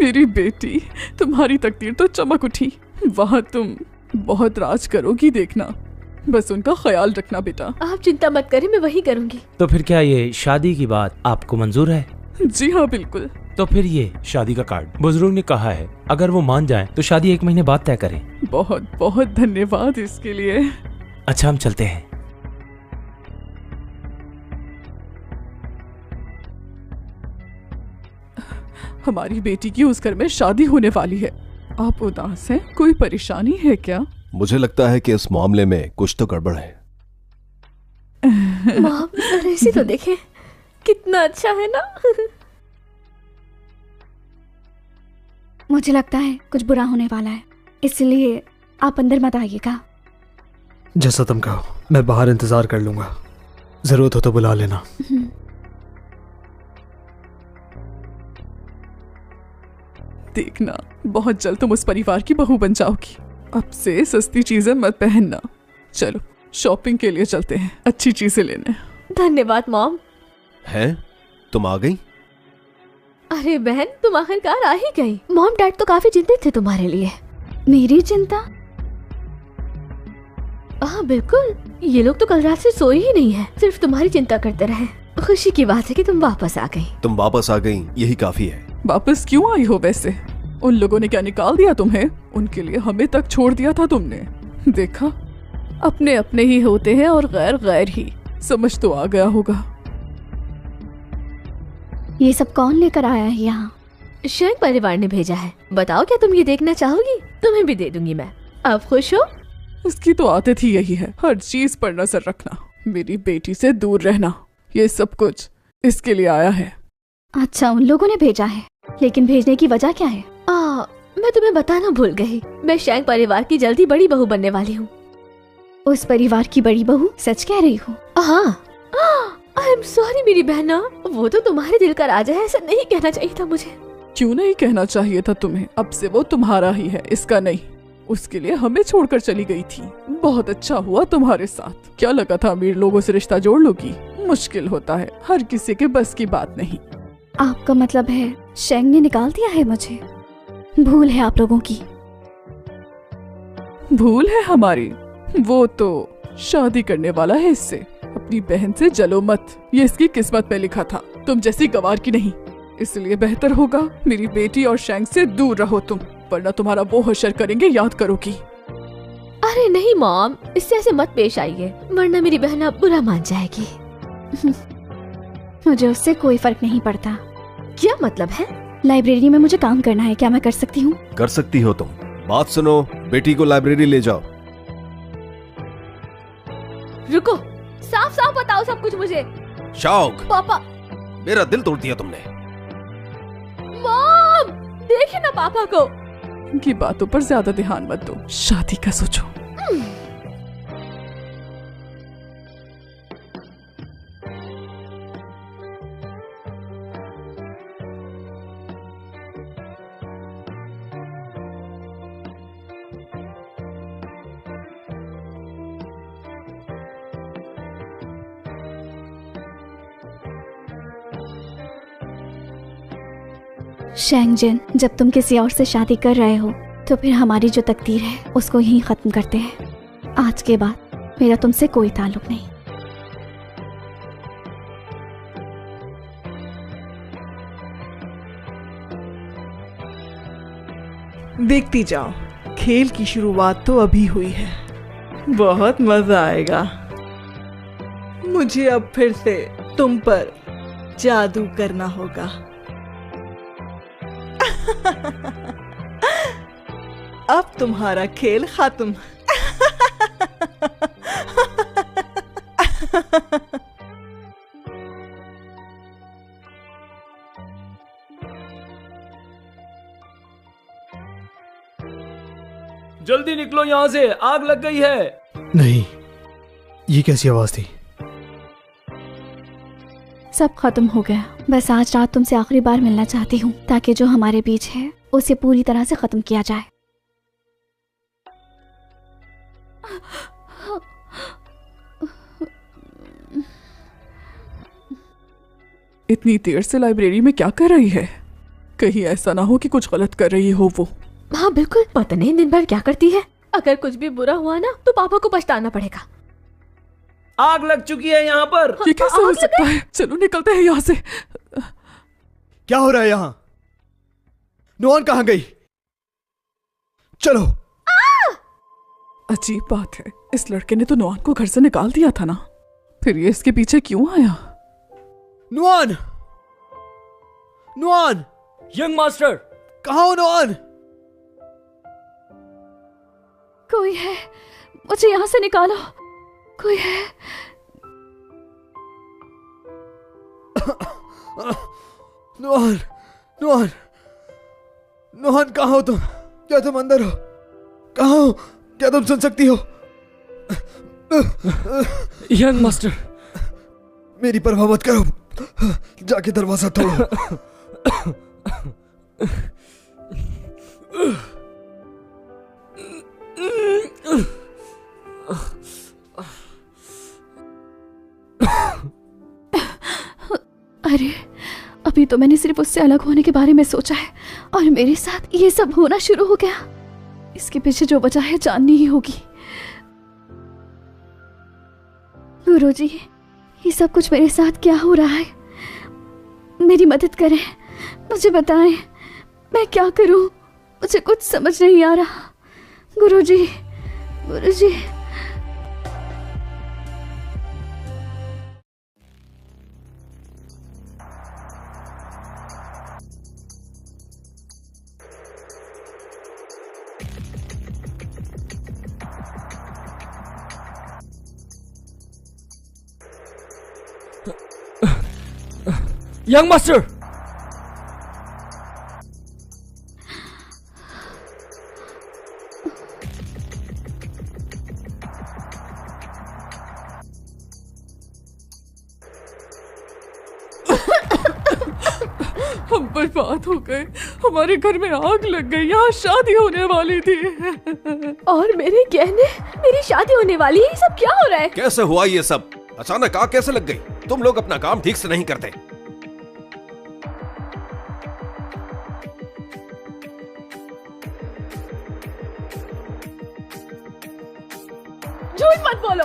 मेरी बेटी, तुम्हारी तकदीर तो चमक उठी। वहाँ तुम बहुत राज करोगी, देखना। बस उनका ख्याल रखना बेटा। आप चिंता मत करें, मैं वही करूंगी। तो फिर क्या ये शादी की बात आपको मंजूर है? जी हाँ बिल्कुल। तो फिर ये शादी का कार्ड बुजुर्ग ने कहा है, अगर वो मान जाए तो शादी 1 महीने बाद तय करें। बहुत बहुत धन्यवाद इसके लिए। अच्छा, हम चलते हैं। हमारी बेटी की उस घर में शादी होने वाली है। आप उदास हैं? कोई परेशानी है क्या? मुझे लगता है कि इस मामले में कुछ तो गड़बड़ है। मॉम, जरा इसे तो देखें, कितना अच्छा है ना। मुझे लगता है कुछ बुरा होने वाला है, इसलिए आप अंदर मत आइएगा। जैसा तुम कहो, मैं बाहर इंतजार कर लूंगा। जरूरत हो तो बुला लेना। देखना, बहुत जल्द तुम उस परिवार की बहू बन जाओगी। अब से सस्ती चीजें मत पहनना। चलो शॉपिंग के लिए चलते हैं, अच्छी चीजें लेने। धन्यवाद मॉम। हैं? तुम आ गई? अरे बहन, तुम आखिरकार आ ही गई। मॉम डैड तो काफी चिंतित थे तुम्हारे लिए। मेरी चिंता? हाँ बिल्कुल, ये लोग तो कल रात से सोए ही नहीं है, सिर्फ तुम्हारी चिंता करते रहे। खुशी की बात है कि तुम वापस आ गई। तुम वापस आ गई, यही काफी है। वापस क्यों आई हो वैसे? उन लोगों ने क्या निकाल दिया तुम्हें? उनके लिए हमें तक छोड़ दिया था तुमने। देखा, अपने अपने ही होते हैं और गैर गैर ही। समझ तो आ गया होगा। ये सब कौन लेकर आया है यहाँ? शेंग परिवार ने भेजा है। बताओ, क्या तुम ये देखना चाहोगी? तुम्हें भी दे दूंगी मैं। अब खुश हो? इसकी तो आदत ही यही है, हर चीज पर नजर रखना, मेरी बेटी से दूर रहना। ये सब कुछ इसके लिए आया है। अच्छा, उन लोगों ने भेजा है, लेकिन भेजने की वजह क्या है? मैं तुम्हें बताना भूल गई। मैं शेंग परिवार की जल्दी बड़ी बहू बनने वाली हूँ। उस परिवार की बड़ी बहू? सच कह रही हो? हाँ। आई एम सॉरी मेरी बहना, वो तो तुम्हारे दिल का राजा है, ऐसा नहीं कहना चाहिए था मुझे। क्यों नहीं कहना चाहिए था तुम्हें? अब से वो तुम्हारा ही है, इसका नहीं। उसके लिए हमें छोड़कर चली गई थी। बहुत अच्छा हुआ तुम्हारे साथ। क्या लगा था अमीर लोगों से रिश्ता जोड़ लोगी? मुश्किल होता है, हर किसी के बस की बात नहीं। आपका मतलब है शेंग ने निकाल दिया है मुझे? भूल है आप लोगों की। भूल है हमारी? वो तो शादी करने वाला है इससे। अपनी बहन से जलो मत, ये इसकी किस्मत में लिखा था। तुम जैसी गवार की नहीं, इसलिए बेहतर होगा मेरी बेटी और शेंग से दूर रहो तुम, वरना तुम्हारा वो हशर करेंगे, याद करोगी। अरे नहीं मॉम, इससे ऐसे मत पेश आइए, वरना मेरी बहन अब बुरा मान जाएगी। मुझे उससे कोई फर्क नहीं पड़ता। क्या मतलब है? लाइब्रेरी में मुझे काम करना है, क्या मैं कर सकती हूँ? कर सकती हो तुम। बात सुनो, बेटी को लाइब्रेरी ले जाओ। रुको, साफ साफ बताओ सब कुछ मुझे। शाओक, पापा। मेरा दिल तोड़ दिया तुमने। मॉम, देखिए ना पापा को। इनकी बातों पर ज्यादा ध्यान मत दो, शादी का सोचो। शेंगजिन, जब तुम किसी और से शादी कर रहे हो तो फिर हमारी जो तकदीर है उसको यहीं खत्म करते हैं। आज के बाद मेरा तुमसे कोई ताल्लुक नहीं। देखती जाओ, खेल की शुरुआत तो अभी हुई है। बहुत मजा आएगा। मुझे अब फिर से तुम पर जादू करना होगा। अब तुम्हारा खेल खत्म। जल्दी निकलो यहाँ से, आग लग गई है। नहीं, ये कैसी आवाज थी? सब खत्म हो गया। बस आज रात तुमसे आखिरी बार मिलना चाहती हूँ ताकि जो हमारे बीच है उसे पूरी तरह से खत्म किया जाए। इतनी देर से लाइब्रेरी में क्या कर रही है? कहीं ऐसा ना हो कि कुछ गलत कर रही हो वो। हाँ बिल्कुल, पता नहीं दिन भर क्या करती है। अगर कुछ भी बुरा हुआ ना तो पापा को पछताना पड़ेगा। आग लग चुकी है यहाँ पर। ये कैसे हो सकता है? चलो निकलते हैं यहाँ से। क्या हो रहा है यहाँ? नुआन कहाँ गई? चलो। अजीब बात है, इस लड़के ने तो नुआन को घर से निकाल दिया था ना, फिर ये इसके पीछे क्यों आया? नुआन! नुआन! यंग मास्टर, कहाँ हो नुआन? कोई है, मुझे यहाँ से निकालो। कोई है। नुआन! नुआन! नुआन कहाँ हो तुम? क्या तुम अंदर हो? कहाँ हो? क्या तुम सुन सकती हो? यंग मास्टर, मेरी परवाह मत करो, जाके दरवाजा तोड़ो। अरे, अभी तो मैंने सिर्फ उससे अलग होने के बारे में सोचा है और मेरे साथ ये सब होना शुरू हो गया। इसके पीछे जो वजह है जाननी ही होगी। गुरुजी, ये सब कुछ मेरे साथ क्या हो रहा है? मेरी मदद करें, मुझे बताएं, मैं क्या करूं? मुझे कुछ समझ नहीं आ रहा। गुरुजी, गुरुजी। यंग मास्टर, हम बर्बाद हो गए, हमारे घर में आग लग गई, यहाँ शादी होने वाली थी। और मेरे गहने, मेरी शादी होने वाली है, सब क्या हो रहा है? कैसे हुआ ये सब? अचानक आग कैसे लग गई? तुम लोग अपना काम ठीक से नहीं करते। झूठ मत बोलो।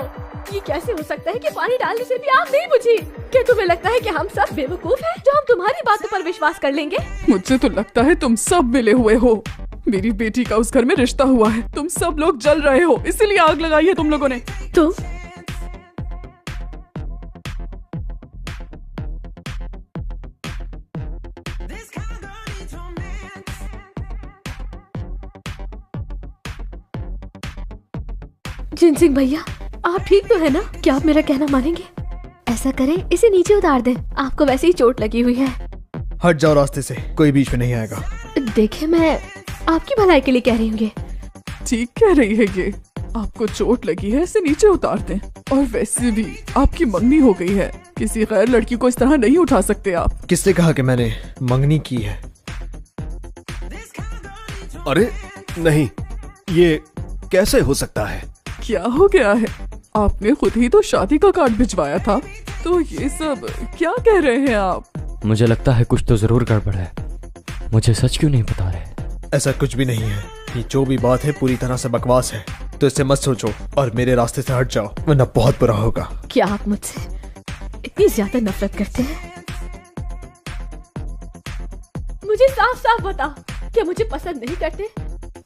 ये कैसे हो सकता है कि पानी डालने से भी आग नहीं बुझी? क्या तुम्हें लगता है कि हम सब बेवकूफ हैं जो हम तुम्हारी बातों पर विश्वास कर लेंगे? मुझे तो लगता है तुम सब मिले हुए हो। मेरी बेटी का उस घर में रिश्ता हुआ है, तुम सब लोग जल रहे हो, इसीलिए आग लगाई है तुम लोगों ने। तुम? जिन सिंह भैया, आप ठीक तो है ना? क्या आप मेरा कहना मानेंगे? ऐसा करें, इसे नीचे उतार दें, आपको वैसे ही चोट लगी हुई है। हट जाओ रास्ते से, कोई बीच में नहीं आएगा। देखिए, मैं आपकी भलाई के लिए कह रही हूँ। ठीक कह रही है ये, आपको चोट लगी है, इसे नीचे उतार दें। और वैसे भी आपकी मंगनी हो गई है, किसी गैर लड़की को इस तरह नहीं उठा सकते आप। किसने कहा कि मैंने मंगनी की है? अरे नहीं, ये कैसे हो सकता है? क्या हो गया है? आपने खुद ही तो शादी का कार्ड भिजवाया था, तो ये सब क्या कह रहे हैं आप? मुझे लगता है कुछ तो जरूर गड़बड़ है। मुझे सच क्यों नहीं बता रहे? ऐसा कुछ भी नहीं है। ये जो भी बात है पूरी तरह से बकवास है, तो इससे मत सोचो और मेरे रास्ते से हट जाओ, वरना बहुत बुरा होगा। क्या आप मुझसे इतनी ज्यादा नफरत करते हैं? मुझे साफ साफ बताओ, क्या मुझे पसंद नहीं करते?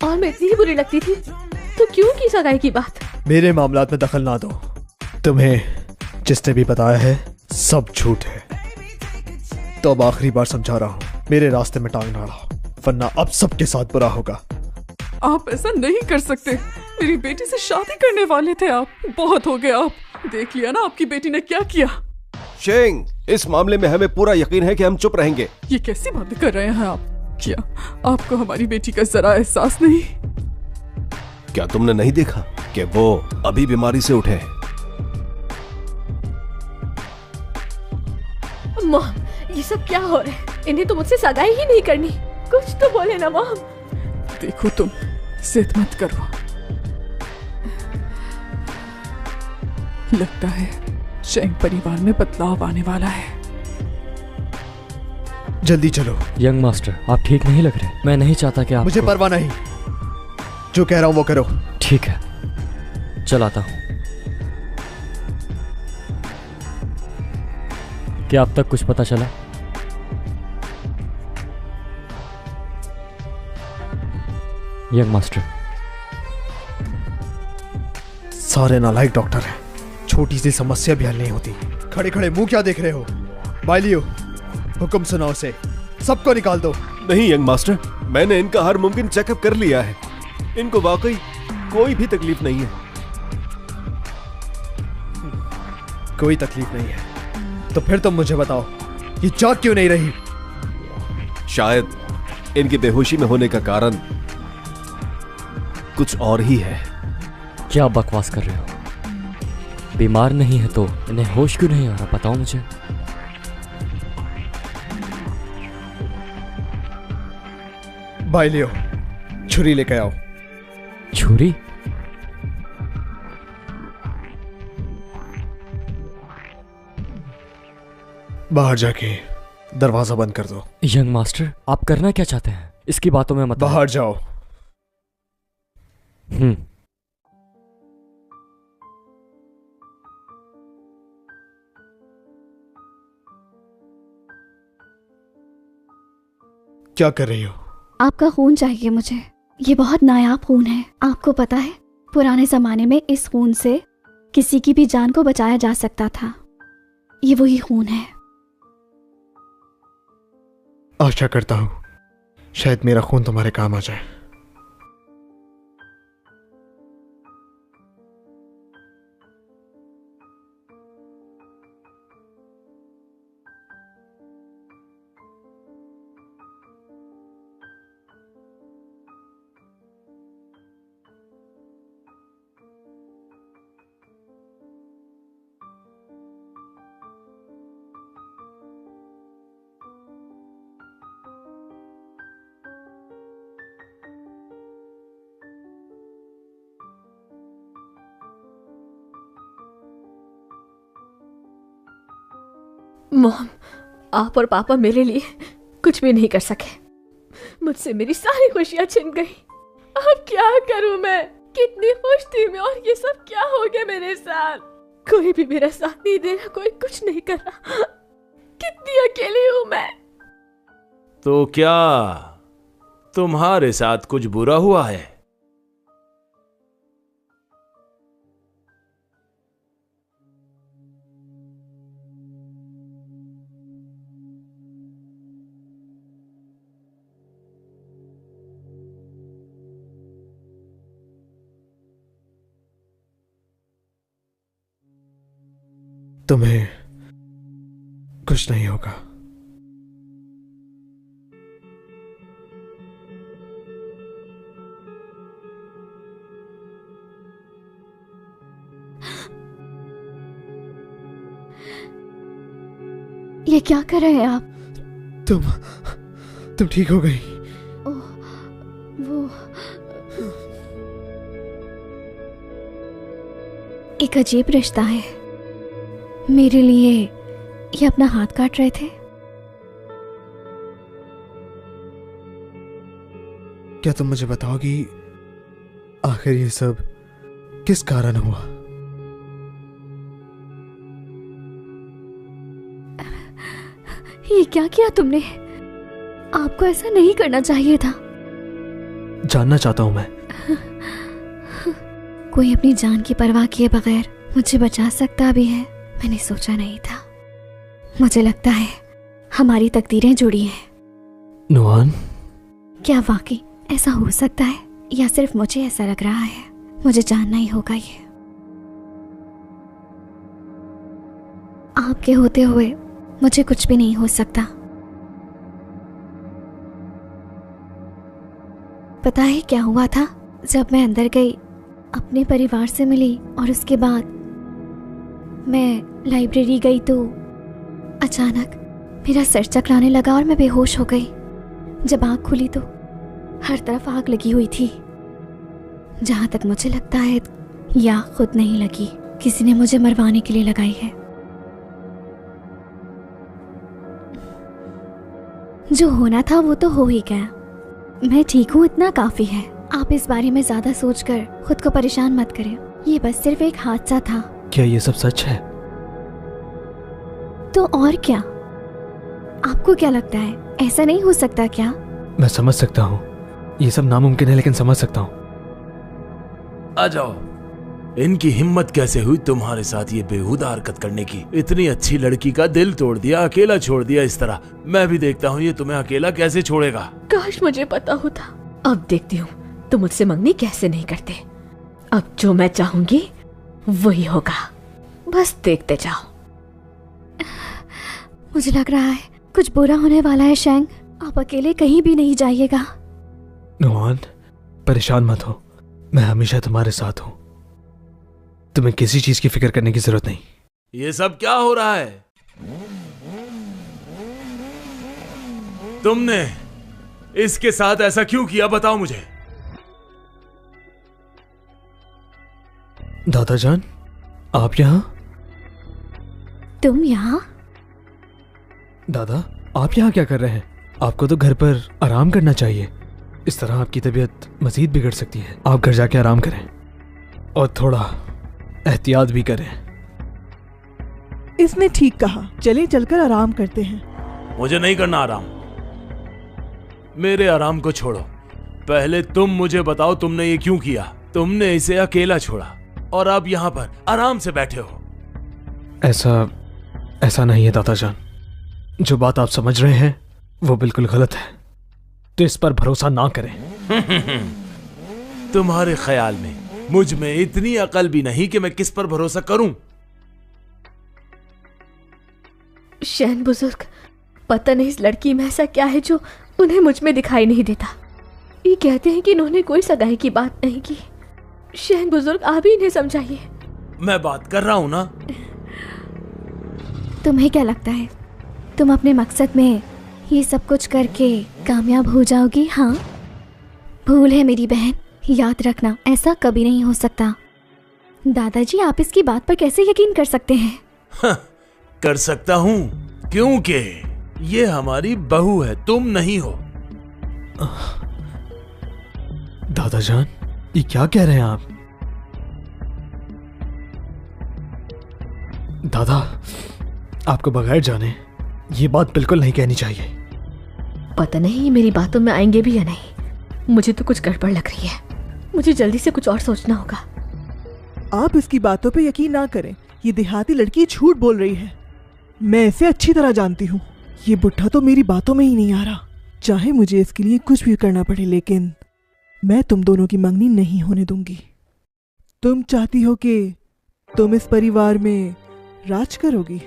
और मैं इतनी ही बुरी लगती थी तो क्यों की सगाई की बात? मेरे मामलात में दखल ना दो। तुम्हें जिसने भी बताया है सब झूठ है। तो अब आखिरी बार समझा रहा हूँ, मेरे रास्ते में टांग ना अड़ाओ, वरना अब सबके साथ बुरा होगा। आप ऐसा नहीं कर सकते। मेरी बेटी से शादी करने वाले थे आप। बहुत हो गया। आप देख लिया ना आपकी बेटी ने क्या किया। शेंग, इस मामले में हमें पूरा यकीन है कि हम चुप रहेंगे। ये कैसी बातें कर रहे हैं आप? क्या आपको हमारी बेटी का जरा एहसास नहीं? क्या तुमने नहीं देखा कि वो अभी बीमारी से उठे हैं? मॉम, ये सब क्या हो रहा है? इन्हें तो मुझसे सगाई ही नहीं करनी। कुछ तो बोले ना मॉम। देखो तुम जिद मत करो। लगता है शेंग परिवार में बदलाव आने वाला है। जल्दी चलो। यंग मास्टर, आप ठीक नहीं लग रहे। मैं नहीं चाहता कि आप। मुझे परवाह नहीं, जो कह रहा हूं वो करो। ठीक है, चलाता हूं। क्या अब तक कुछ पता चला? यंग मास्टर, सारे नालायक डॉक्टर हैं। छोटी सी समस्या भी हल नहीं होती। खड़े खड़े मुंह क्या देख रहे हो? बाइलियो, हुक्म सुनाओ से, सबको निकाल दो। नहीं यंग मास्टर, मैंने इनका हर मुमकिन चेकअप कर लिया है। इनको वाकई कोई भी तकलीफ नहीं है। कोई तकलीफ नहीं है तो फिर तुम मुझे बताओ, ये जाग क्यों नहीं रही? शायद इनकी बेहोशी में होने का कारण कुछ और ही है। क्या बकवास कर रहे हो? बीमार नहीं है तो इन्हें होश क्यों नहीं आ रहा? बताओ मुझे। बाइलियो, छुरी लेके आओ। छुरी? बाहर जाके दरवाजा बंद कर दो। यंग मास्टर, आप करना क्या चाहते हैं? इसकी बातों में मत। बाहर जाओ। क्या कर रही हो? आपका खून चाहिए मुझे। ये बहुत नायाब खून है। आपको पता है, पुराने जमाने में इस खून से किसी की भी जान को बचाया जा सकता था। ये वही खून है। आशा करता हूं शायद मेरा खून तुम्हारे काम आ जाए। मॉम, आप और पापा मेरे लिए कुछ भी नहीं कर सके। मुझसे मेरी सारी खुशियां छिन गई। अब क्या करूं मैं? कितनी खुश थी मैं और ये सब क्या हो गया मेरे साथ? कोई भी मेरा साथ नहीं दे रहा, कोई कुछ नहीं कर रहा। कितनी अकेली हूं मैं। तो क्या तुम्हारे साथ कुछ बुरा हुआ है? तुम्हें कुछ नहीं होगा। ये क्या कर रहे हैं आप? तुम ठीक हो गई? ओह, वो एक अजीब रिश्ता है। मेरे लिए ये अपना हाथ काट रहे थे। क्या तुम मुझे बताओगी आखिर ये सब किस कारण हुआ? ये क्या किया तुमने? आपको ऐसा नहीं करना चाहिए था। जानना चाहता हूं मैं। कोई अपनी जान की परवाह किए बगैर मुझे बचा सकता भी है, मैंने सोचा नहीं था। मुझे लगता है हमारी तकदीरें जुड़ी हैं। नुआन, क्या वाकई ऐसा हो सकता है या सिर्फ मुझे ऐसा लग रहा है? मुझे जानना ही होगा ये। आपके होते हुए मुझे कुछ भी नहीं हो सकता। पता है क्या हुआ था? जब मैं अंदर गई, अपने परिवार से मिली और उसके बाद मैं लाइब्रेरी गई तो अचानक मेरा सर चकराने लगा और मैं बेहोश हो गई। जब आँख खुली तो हर तरफ आग लगी हुई थी। जहां तक मुझे लगता है या खुद नहीं लगी, किसी ने मुझे मरवाने के लिए लगाई है। जो होना था वो तो हो ही गया। मैं ठीक हूँ, इतना काफी है। आप इस बारे में ज्यादा सोचकर खुद को परेशान मत करें। ये बस सिर्फ एक हादसा था। क्या ये सब सच है? तो और क्या? आपको क्या लगता है, ऐसा नहीं हो सकता क्या? मैं समझ सकता हूँ ये सब नामुमकिन है, लेकिन समझ सकता हूँ। आ जाओ। इनकी हिम्मत कैसे हुई तुम्हारे साथ ये बेहुदा हरकत करने की? इतनी अच्छी लड़की का दिल तोड़ दिया, अकेला छोड़ दिया इस तरह। मैं भी देखता हूँ ये तुम्हें अकेला कैसे छोड़ेगा। काश मुझे पता होता। अब देखती हूँ तुम मुझसे मंगनी कैसे नहीं करते। अब जो मैं चाहूंगी वही होगा, बस देखते जाओ। मुझे लग रहा है कुछ बुरा होने वाला है शैंग। आप अकेले कहीं भी नहीं जाइएगा। नुआन, परेशान मत हो, मैं हमेशा तुम्हारे साथ हूँ। तुम्हें किसी चीज की फिक्र करने की जरूरत नहीं। ये सब क्या हो रहा है? तुमने इसके साथ ऐसा क्यों किया, बताओ मुझे। दादाजान, आप यहाँ? तुम यहाँ? दादा, आप यहाँ क्या कर रहे हैं? आपको तो घर पर आराम करना चाहिए। इस तरह आपकी तबीयत मजीद बिगड़ सकती है। आप घर जाके आराम करें और थोड़ा एहतियात भी करें। इसने ठीक कहा, चले चलकर आराम करते हैं। मुझे नहीं करना आराम। मेरे आराम को छोड़ो। पहले तुम मुझे बताओ तुमने ये क्यों किया? तुमने इसे अकेला छोड़ा और आप यहाँ पर आराम से बैठे हो। ऐसा नहीं है दादाजान। जो बात आप समझ रहे हैं वो बिल्कुल गलत है, तो इस पर भरोसा ना करें। तुम्हारे ख्याल में मुझ में इतनी अकल भी नहीं कि मैं किस पर भरोसा करूं? शैन बुजुर्ग, पता नहीं इस लड़की में ऐसा क्या है जो उन्हें मुझ में दिखाई नहीं देता। ये कहते हैं कि इन्होंने कोई सगाई की बात नहीं की। शैन बुजुर्ग, आप ही इन्हें समझाइए। मैं बात कर रहा हूं ना। तुम्हें क्या लगता है तुम अपने मकसद में ये सब कुछ करके कामयाब हो जाओगी? हाँ, भूल है मेरी बहन, याद रखना ऐसा कभी नहीं हो सकता। दादाजी, आप इसकी बात पर कैसे यकीन कर सकते हैं? कर सकता हूँ क्योंकि ये हमारी बहू है, तुम नहीं हो। दादाजान, ये क्या कह रहे हैं आप? दादा, आपको बगैर जाने ये बात बिल्कुल नहीं कहनी चाहिए। पता नहीं ये मेरी बातों में आएंगे भी या नहीं। मुझे तो कुछ गड़बड़ लग रही है। मुझे जल्दी से कुछ और सोचना होगा। आप इसकी बातों पे यकीन ना करें। ये देहाती लड़की झूठ बोल रही है। मैं इसे अच्छी तरह जानती हूँ। ये बुढ़ा तो मेरी बातों में ही नहीं आ रहा। चाहे मुझे इसके लिए कुछ भी करना पड़े, लेकिन मैं तुम दोनों की मंगनी नहीं होने दूंगी। तुम चाहती हो कि तुम इस परिवार में राज करोगी।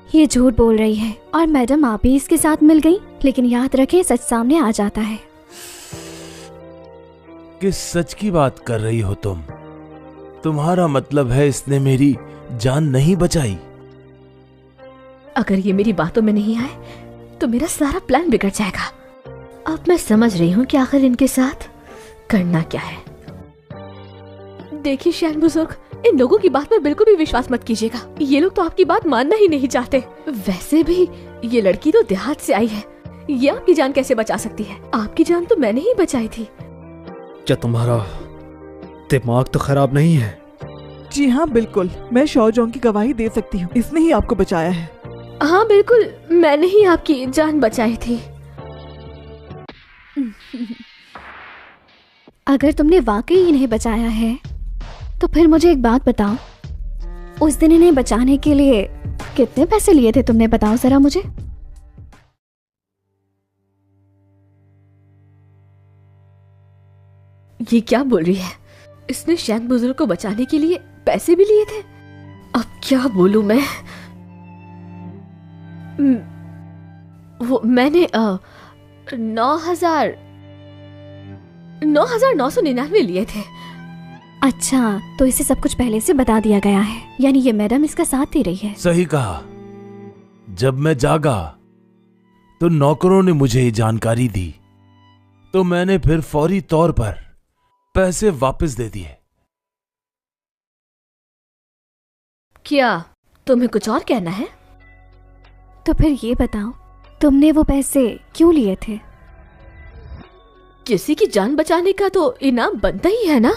ये झूठ बोल रही है और मैडम आप ही इसके साथ मिल गई। लेकिन याद रखें, सच सामने आ जाता है। किस सच की बात कर रही हो तुम? तुम्हारा मतलब है इसने मेरी जान नहीं बचाई? अगर ये मेरी बातों में नहीं आए तो मेरा सारा प्लान बिगड़ जाएगा। अब मैं समझ रही हूँ कि आखिर इनके साथ करना क्या है। देखिए शैन बुजुर्ग, इन लोगों की बात में बिल्कुल भी विश्वास मत कीजिएगा। ये लोग तो आपकी बात मानना ही नहीं चाहते। वैसे भी ये लड़की तो देहात से आई है। ये आपकी जान कैसे बचा सकती है? आपकी जान तो मैंने ही बचाई थी। क्या तुम्हारा दिमाग तो खराब नहीं है? जी हाँ बिल्कुल, मैं शौजोंग की गवाही दे सकती हूँ, इसने ही आपको बचाया है। हाँ बिल्कुल, मैंने ही आपकी जान बचाई थी। अगर तुमने वाकई इन्हें बचाया है तो फिर मुझे एक बात बताओ, उस दिन इन्हें बचाने के लिए कितने पैसे लिए थे तुमने? बताओ जरा मुझे। ये क्या बोल रही है? इसने शैंग बुजुर्ग को बचाने के लिए पैसे भी लिए थे? अब क्या बोलूं मैं? वो मैंने 9,999 लिए थे। अच्छा, तो इसे सब कुछ पहले से बता दिया गया है, यानी ये मैडम इसका साथ दे रही है। सही कहा। जब मैं जागा तो नौकरों ने मुझे ये जानकारी दी, तो मैंने फिर फौरी तौर पर पैसे वापस दे दिए। क्या तुम्हें कुछ और कहना है? तो फिर ये बताओ, तुमने वो पैसे क्यों लिए थे? किसी की जान बचाने का तो इनाम बनता ही है ना,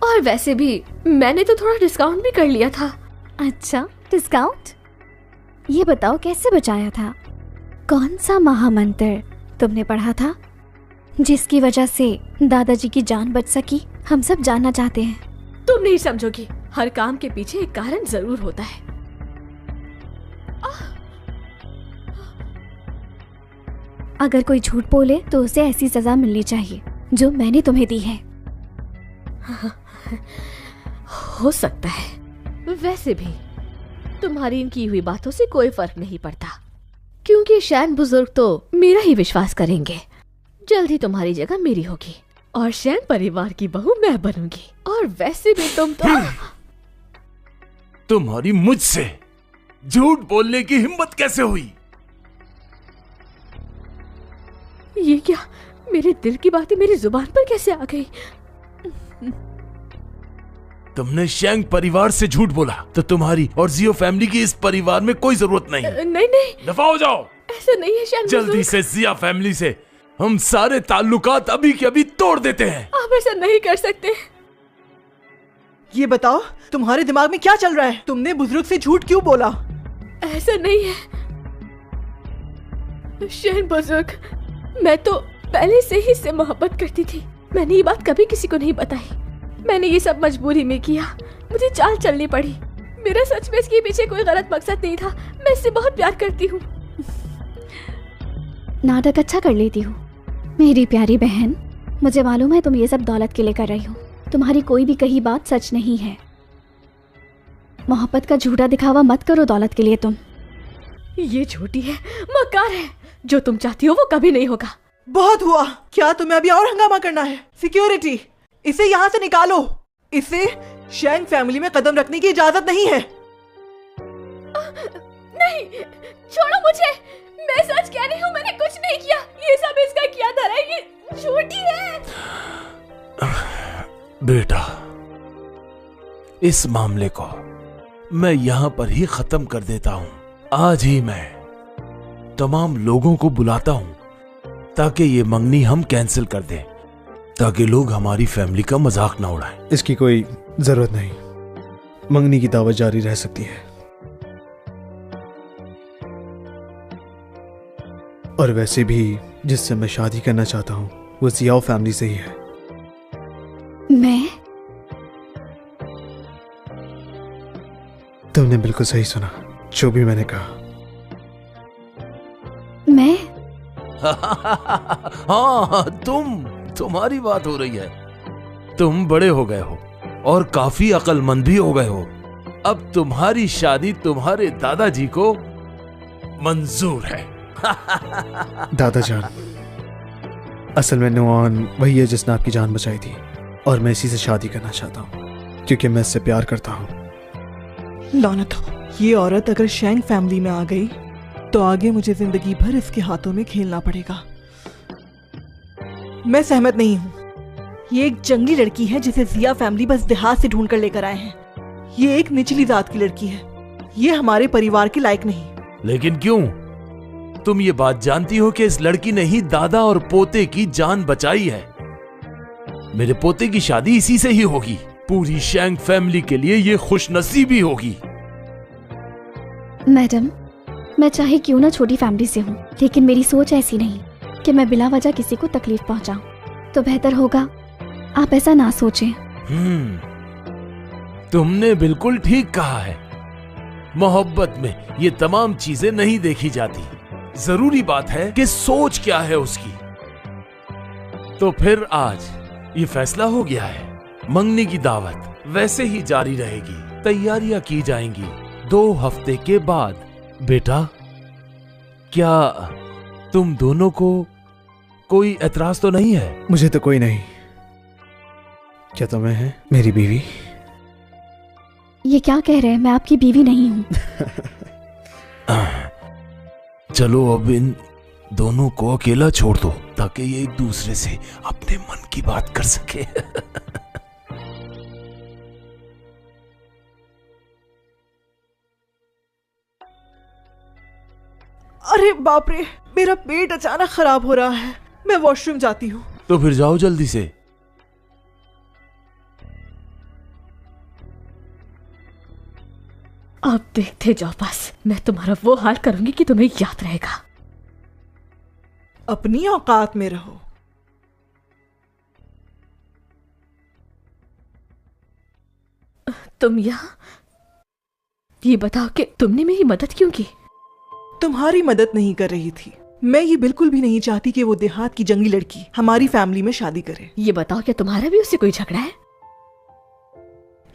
और वैसे भी मैंने तो थोड़ा डिस्काउंट भी कर लिया था। अच्छा, डिस्काउंट? ये बताओ कैसे बचाया था? कौन सा महामंत्र तुमने पढ़ा था जिसकी वजह से दादाजी की जान बच सकी? हम सब जानना चाहते हैं। तुम नहीं समझोगी, हर काम के पीछे एक कारण जरूर होता है। अगर कोई झूठ बोले तो उसे ऐसी सजा मिलनी चाहिए जो मैंने तुम्हें दी है। हो सकता है, वैसे भी तुम्हारी इन की हुई बातों से कोई फर्क नहीं पड़ता, क्योंकि शैन बुजुर्ग तो मेरा ही विश्वास करेंगे। जल्द ही तुम्हारी जगह मेरी होगी और शैन परिवार की बहू मैं बनूंगी। और वैसे भी तुम तो तुम्हारी मुझसे झूठ बोलने की हिम्मत कैसे हुई? ये क्या, मेरे दिल की बातें मेरी जुबान पर कैसे आ गई? तुमने शैंग परिवार से झूठ बोला तो तुम्हारी और जियो फैमिली की इस परिवार में कोई जरूरत नहीं। नहीं नहीं, दफा हो जाओ। ऐसा नहीं है शैन। जल्दी से जिया फैमिली से हम सारे ताल्लुकात अभी के अभी तोड़ देते हैं। आप ऐसा नहीं कर सकते। ये बताओ, तुम्हारे दिमाग में क्या चल रहा है? तुमने बुजुर्ग से झूठ क्यों बोला? ऐसा नहीं है शैन बुजुर्ग, मैं तो पहले से ही इससे मोहब्बत करती थी। मैंने ये बात कभी किसी को नहीं बताई। मैंने ये सब मजबूरी में किया, मुझे चाल चलनी पड़ी। मेरा सच में इसके पीछे कोई गलत मकसद नहीं था। मैं इससे बहुत प्यार करती हूँ। नाटक अच्छा कर लेती हूँ मेरी प्यारी बहन। मुझे मालूम है तुम ये सब दौलत के लिए कर रही हो। तुम्हारी कोई भी कही बात सच नहीं है। मोहब्बत का झूठा दिखावा मत करो दौलत के लिए। तुम ये झूठी है, मक्कार है। जो तुम चाहती हो वो कभी नहीं होगा। बहुत हुआ। क्या तुम्हें अभी और हंगामा करना है? सिक्योरिटी, इसे यहाँ से निकालो। इसे शैंग फैमिली में कदम रखने की इजाजत नहीं है। नहीं, छोड़ो मुझे। मैं सच कह रही हूँ, मैंने कुछ नहीं किया। ये सब इसका किया धरा है, ये झूठी है। बेटा, इस मामले को मैं यहाँ पर ही खत्म कर देता हूँ। आज ही मैं तमाम लोगों को बुलाता हूँ ताकि ये मंगनी हम कैंसिल कर दें, ताकि लोग हमारी फैमिली का मजाक ना उड़ाएं। इसकी कोई जरूरत नहीं। मंगनी की दावत जारी रह सकती है। और वैसे भी जिससे मैं शादी करना चाहता हूँ वो जियाओ फैमिली से ही है। मैं? तुमने बिल्कुल सही सुना, जो भी मैंने कहा। मैं? हाँ, तुम्हारी बात हो रही है। तुम बड़े हो गए हो और काफी अक्लमंद भी हो गए हो। अब तुम्हारी शादी तुम्हारे दादाजी को मंजूर है। दादाजान, असल में नुआन वही है जिसने आपकी जान बचाई थी और मैं इसी से शादी करना चाहता हूँ क्योंकि मैं इससे प्यार करता हूँ। लानत हो, ये औरत अगर शैंग फैमिली में आ गई तो आगे मुझे जिंदगी भर इसके हाथों में खेलना पड़ेगा। मैं सहमत नहीं हूँ। ये एक जंगली लड़की है जिसे जिया फैमिली बस देहात से ढूंढ कर लेकर आए हैं। ये एक निचली जात की लड़की है। ये हमारे परिवार के लायक नहीं। लेकिन क्यों? तुम ये बात जानती हो कि इस लड़की ने ही दादा और पोते की जान बचाई है। मेरे पोते की शादी इसी से ही होगी। पूरी शैंग फैमिली के लिए ये खुशनसीबी होगी। मैडम, मैं चाहे क्यों ना छोटी फैमिली से हूँ, लेकिन मेरी सोच ऐसी नहीं कि मैं बिला वजह किसी को तकलीफ पहुंचाऊं। तो बेहतर होगा आप ऐसा ना सोचें। तुमने बिल्कुल ठीक कहा है। मोहब्बत में ये तमाम चीजें नहीं देखी जाती। जरूरी बात है कि सोच क्या है उसकी। तो फिर आज ये फैसला हो गया है, मंगनी की दावत वैसे ही जारी रहेगी। तैयारियां की जाएंगी 2 हफ्ते के बाद। बेटा, क्या तुम दोनों को कोई एतराज तो नहीं है? मुझे तो कोई नहीं। क्या तुम्हें है मेरी बीवी? ये क्या कह रहे हैं? मैं आपकी बीवी नहीं हूँ। चलो अब इन दोनों को अकेला छोड़ दो ताकि ये एक दूसरे से अपने मन की बात कर सके। अरे बाप रे, मेरा पेट अचानक खराब हो रहा है। मैं वॉशरूम जाती हूँ। तो फिर जाओ जल्दी से। अब देखते जाओ, बस मैं तुम्हारा वो हाल करूंगी कि तुम्हें याद रहेगा। अपनी औकात में रहो। तुम यहाँ ये बताओ कि तुमने मेरी मदद क्यों की? तुम्हारी मदद नहीं कर रही थी। मैं ये बिल्कुल भी नहीं चाहती कि वो देहात की जंगली लड़की हमारी फैमिली में शादी करे। ये बताओ क्या तुम्हारा भी उससे कोई झगड़ा है?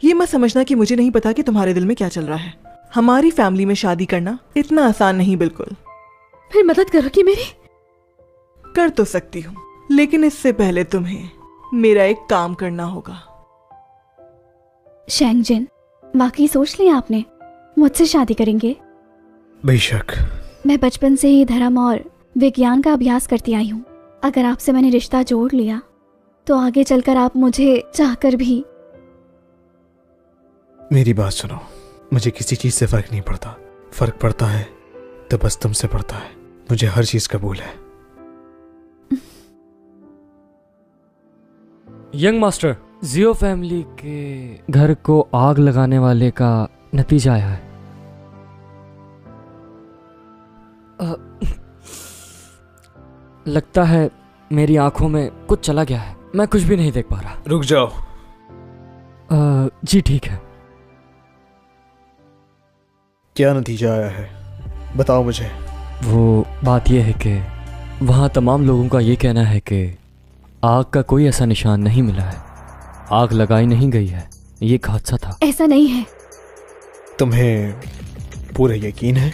ये मत समझना कि मुझे नहीं पता कि तुम्हारे दिल में क्या चल रहा है। हमारी फैमिली में शादी करना इतना आसान नहीं। बिल्कुल। फिर मदद करोगी मेरी? कर तो सकती हूँ, लेकिन इससे पहले तुम्हें मेरा एक काम करना होगा। शैंगजिन, वाकई सोच लिया आपने? मुझसे शादी करेंगे? बेशक। मैं बचपन से ही धर्म और विज्ञान का अभ्यास करती आई हूँ। अगर आपसे मैंने रिश्ता जोड़ लिया तो आगे चलकर आप मुझे चाहकर भी। मेरी बात सुनो, मुझे किसी चीज से फर्क नहीं पड़ता। फर्क पड़ता है तो बस तुमसे पड़ता है। मुझे हर चीज कबूल है। यंग मास्टर, जियो फैमिली के घर को आग लगाने वाले का नतीजा आया है। लगता है मेरी आंखों में कुछ चला गया है। मैं कुछ भी नहीं देख पा रहा। रुक जाओ। जी ठीक है। क्या नतीजा आया है बताओ मुझे। वो बात यह है कि वहाँ तमाम लोगों का ये कहना है कि आग का कोई ऐसा निशान नहीं मिला है। आग लगाई नहीं गई है। ये एक हादसा था। ऐसा नहीं है। तुम्हें पूरा यकीन है?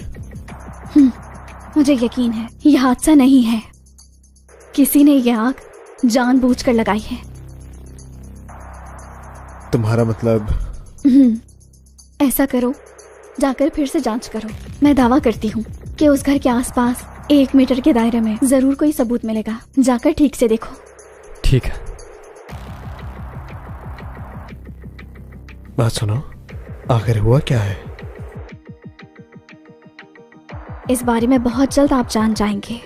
मुझे यकीन है यह हादसा नहीं है। किसी ने यह आग जानबूझकर लगाई है। तुम्हारा मतलब? ऐसा करो, जाकर फिर से जांच करो। मैं दावा करती हूँ कि उस घर के आसपास 1 मीटर के दायरे में जरूर कोई सबूत मिलेगा। जाकर ठीक से देखो। ठीक है। बात सुनो, आखिर हुआ क्या है? इस बारे में बहुत जल्द आप जान जाएंगे।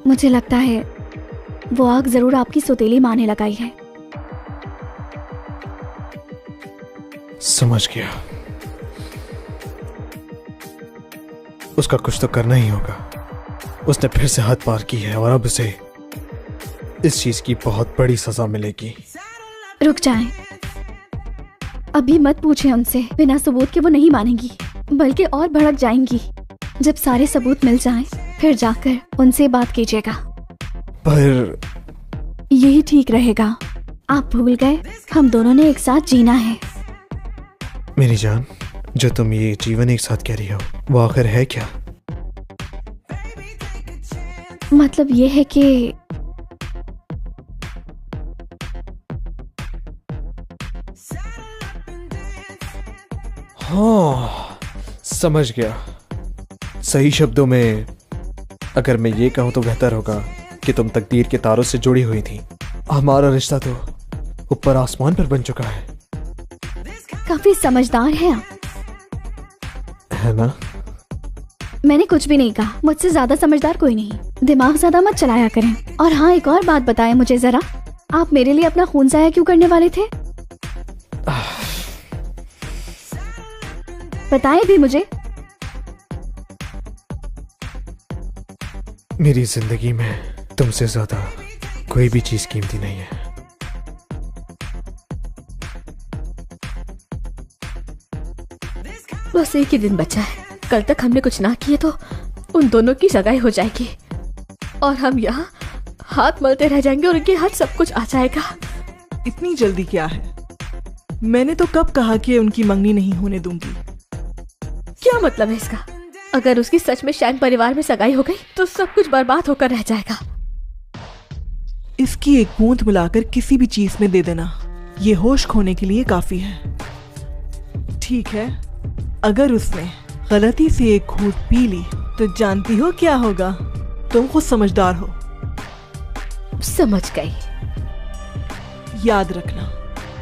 मुझे लगता है वो आग जरूर आपकी सौतेली माँ ने लगाई है। समझ गया। उसका कुछ तो करना ही होगा। उसने फिर से हद पार की है और अब उसे इस चीज की बहुत बड़ी सजा मिलेगी। रुक जाएं। अभी मत पूछें उनसे। बिना सबूत के वो नहीं मानेंगी, बल्कि और भड़क जाएंगी। जब सारे सबूत मिल जाएं, फिर जाकर उनसे बात कीजिएगा। पर यही ठीक रहेगा। आप भूल गए हम दोनों ने एक साथ जीना है। मेरी जान, जो तुम ये जीवन एक साथ कह रही हो वो आखिर है क्या? मतलब ये है कि हाँ, समझ गया। सही शब्दों में अगर मैं ये कहूं तो बेहतर होगा कि तुम तकदीर के तारों से जुड़ी हुई थी। हमारा रिश्ता तो ऊपर आसमान पर बन चुका है। काफी समझदार है आप। है ना? मैंने कुछ भी नहीं कहा। मुझसे ज्यादा समझदार कोई नहीं। दिमाग ज्यादा मत चलाया करें। और हाँ, एक और बात बताएं मुझे जरा, आप मेरे लिए अपना खून जाया क्यों करने वाले थे? बताएं भी मुझे। मेरी जिंदगी में तुमसे ज्यादा कोई भी चीज कीमती नहीं है। बस एक ही दिन बचा है। कल तक हमने कुछ ना किए तो उन दोनों की सगाई हो जाएगी और हम यहाँ हाथ मलते रह जाएंगे और उनके हाथ सब कुछ आ जाएगा। इतनी जल्दी क्या है? मैंने तो कब कहा कि उनकी मंगनी नहीं होने दूंगी। क्या मतलब है इसका? अगर उसकी सच में शैंग परिवार में सगाई हो गई तो सब कुछ बर्बाद होकर रह जाएगा। इसकी एक बूंद मिलाकर किसी भी चीज में दे देना, ये होश खोने के लिए काफी है। ठीक है, अगर उसने गलती से एक घूंट पी ली तो जानती हो क्या होगा? तुम खुद समझदार हो। समझ गई। याद रखना,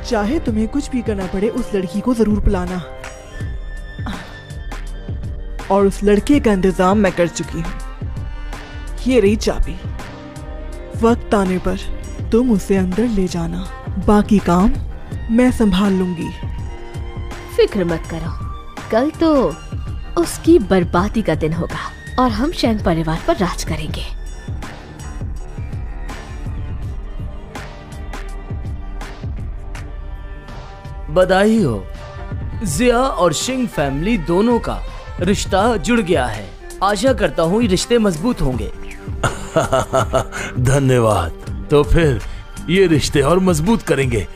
चाहे तुम्हें कुछ भी करना पड़े, उस लड़की को जरूर बुलाना। और उस लड़के का इंतजाम मैं कर चुकी हूँ। ये रही चाबी। वक्त आने पर तुम उसे अंदर ले जाना, बाकी काम मैं संभाल लूंगी। फिक्र मत करो, कल तो उसकी बर्बादी का दिन होगा और हम शैंग परिवार पर राज करेंगे। बधाई हो, जिया और शिंग फैमिली दोनों का रिश्ता जुड़ गया है। आशा करता हूँ ये रिश्ते मजबूत होंगे। धन्यवाद। तो फिर ये रिश्ते और मजबूत करेंगे।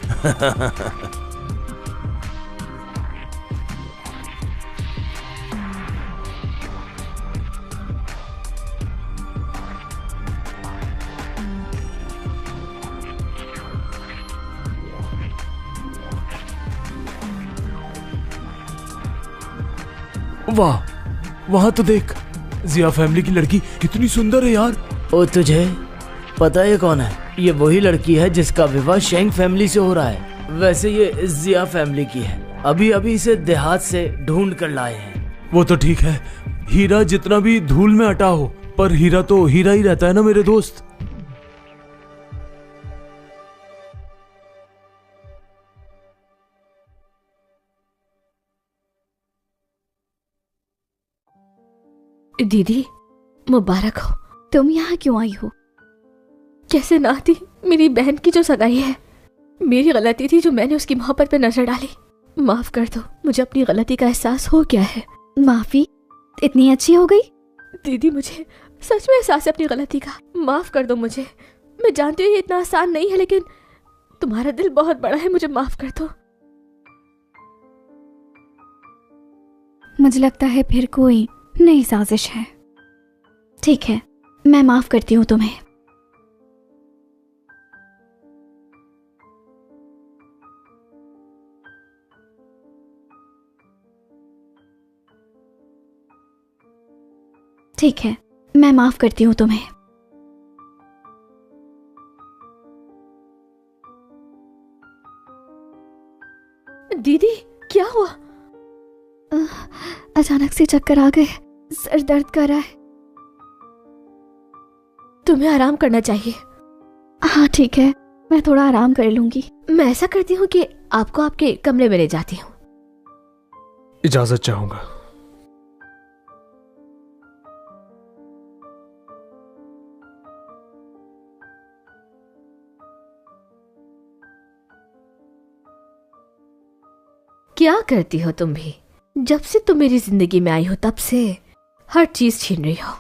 वाह, वहां तो देख, जिया फैमिली की लड़की कितनी सुंदर है यार। ओ, तुझे पता है कौन है? ये वही लड़की है जिसका विवाह शेंग फैमिली से हो रहा है। वैसे ये जिया फैमिली की है। अभी अभी इसे देहात से ढूंढ कर लाए हैं। वो तो ठीक है, हीरा जितना भी धूल में अटा हो, पर हीरा तो हीरा ही रहता है ना मेरे दोस्त। दीदी, मुबारक हो। तुम यहाँ क्यों आई हो? कैसे ना आती? मेरी बहन की जो सगाई है। मेरी गलती थी जो मैंने उसकी मोहब्बत पे नजर डाली। माफ कर दो, मुझे अपनी गलती का एहसास हो गया है। माफी? इतनी अच्छी हो गई? दीदी, मुझे सच में एहसास है अपनी गलती का। माफ कर दो मुझे। मैं जानती हूँ ये इतना आसान नहीं है, लेकिन तुम्हारा दिल बहुत बड़ा है, मुझे माफ कर दो। मुझे लगता है फिर कोई नई साजिश है। ठीक है, मैं माफ करती हूँ तुम्हें। ठीक है, मैं माफ करती हूँ तुम्हें। दीदी, क्या हुआ? अचानक से चक्कर आ गए, सर दर्द कर रहा है। तुम्हें आराम करना चाहिए। हाँ ठीक है, मैं थोड़ा आराम कर लूंगी। मैं ऐसा करती हूँ कि आपको आपके कमरे में ले जाती हूँ। इजाजत चाहूंगा। क्या करती हो तुम भी? जब से तुम मेरी जिंदगी में आई हो तब से हर चीज छीन रही हो।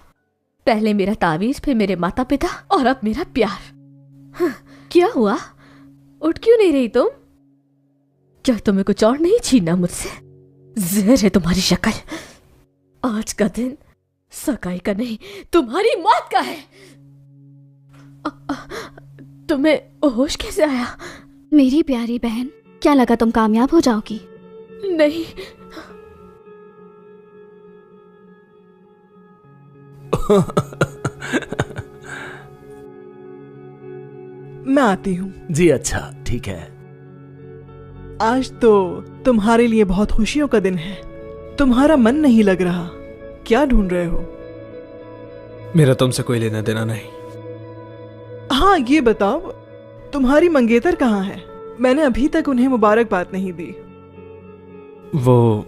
पहले मेरा तावीज, फिर मेरे माता पिता और अब मेरा प्यार। हाँ, क्या हुआ? उठ क्यों नहीं रही तुम? क्या तुम्हें कुछ और नहीं छीनना मुझसे? जहर है तुम्हारी शक्ल। आज का दिन सगाई का नहीं, तुम्हारी मौत का है। तुम्हें होश कैसे आया? मेरी प्यारी बहन, क्या लगा तुम कामयाब हो जाओगी? नहीं। मैं आती हूँ। जी अच्छा, ठीक है। आज तो तुम्हारे लिए बहुत खुशियों का दिन है। तुम्हारा मन नहीं लग रहा। क्या ढूंढ रहे हो? मेरा तुमसे कोई लेना देना नहीं। हाँ, ये बताओ तुम्हारी मंगेतर कहाँ है? मैंने अभी तक उन्हें मुबारकबाद नहीं दी। वो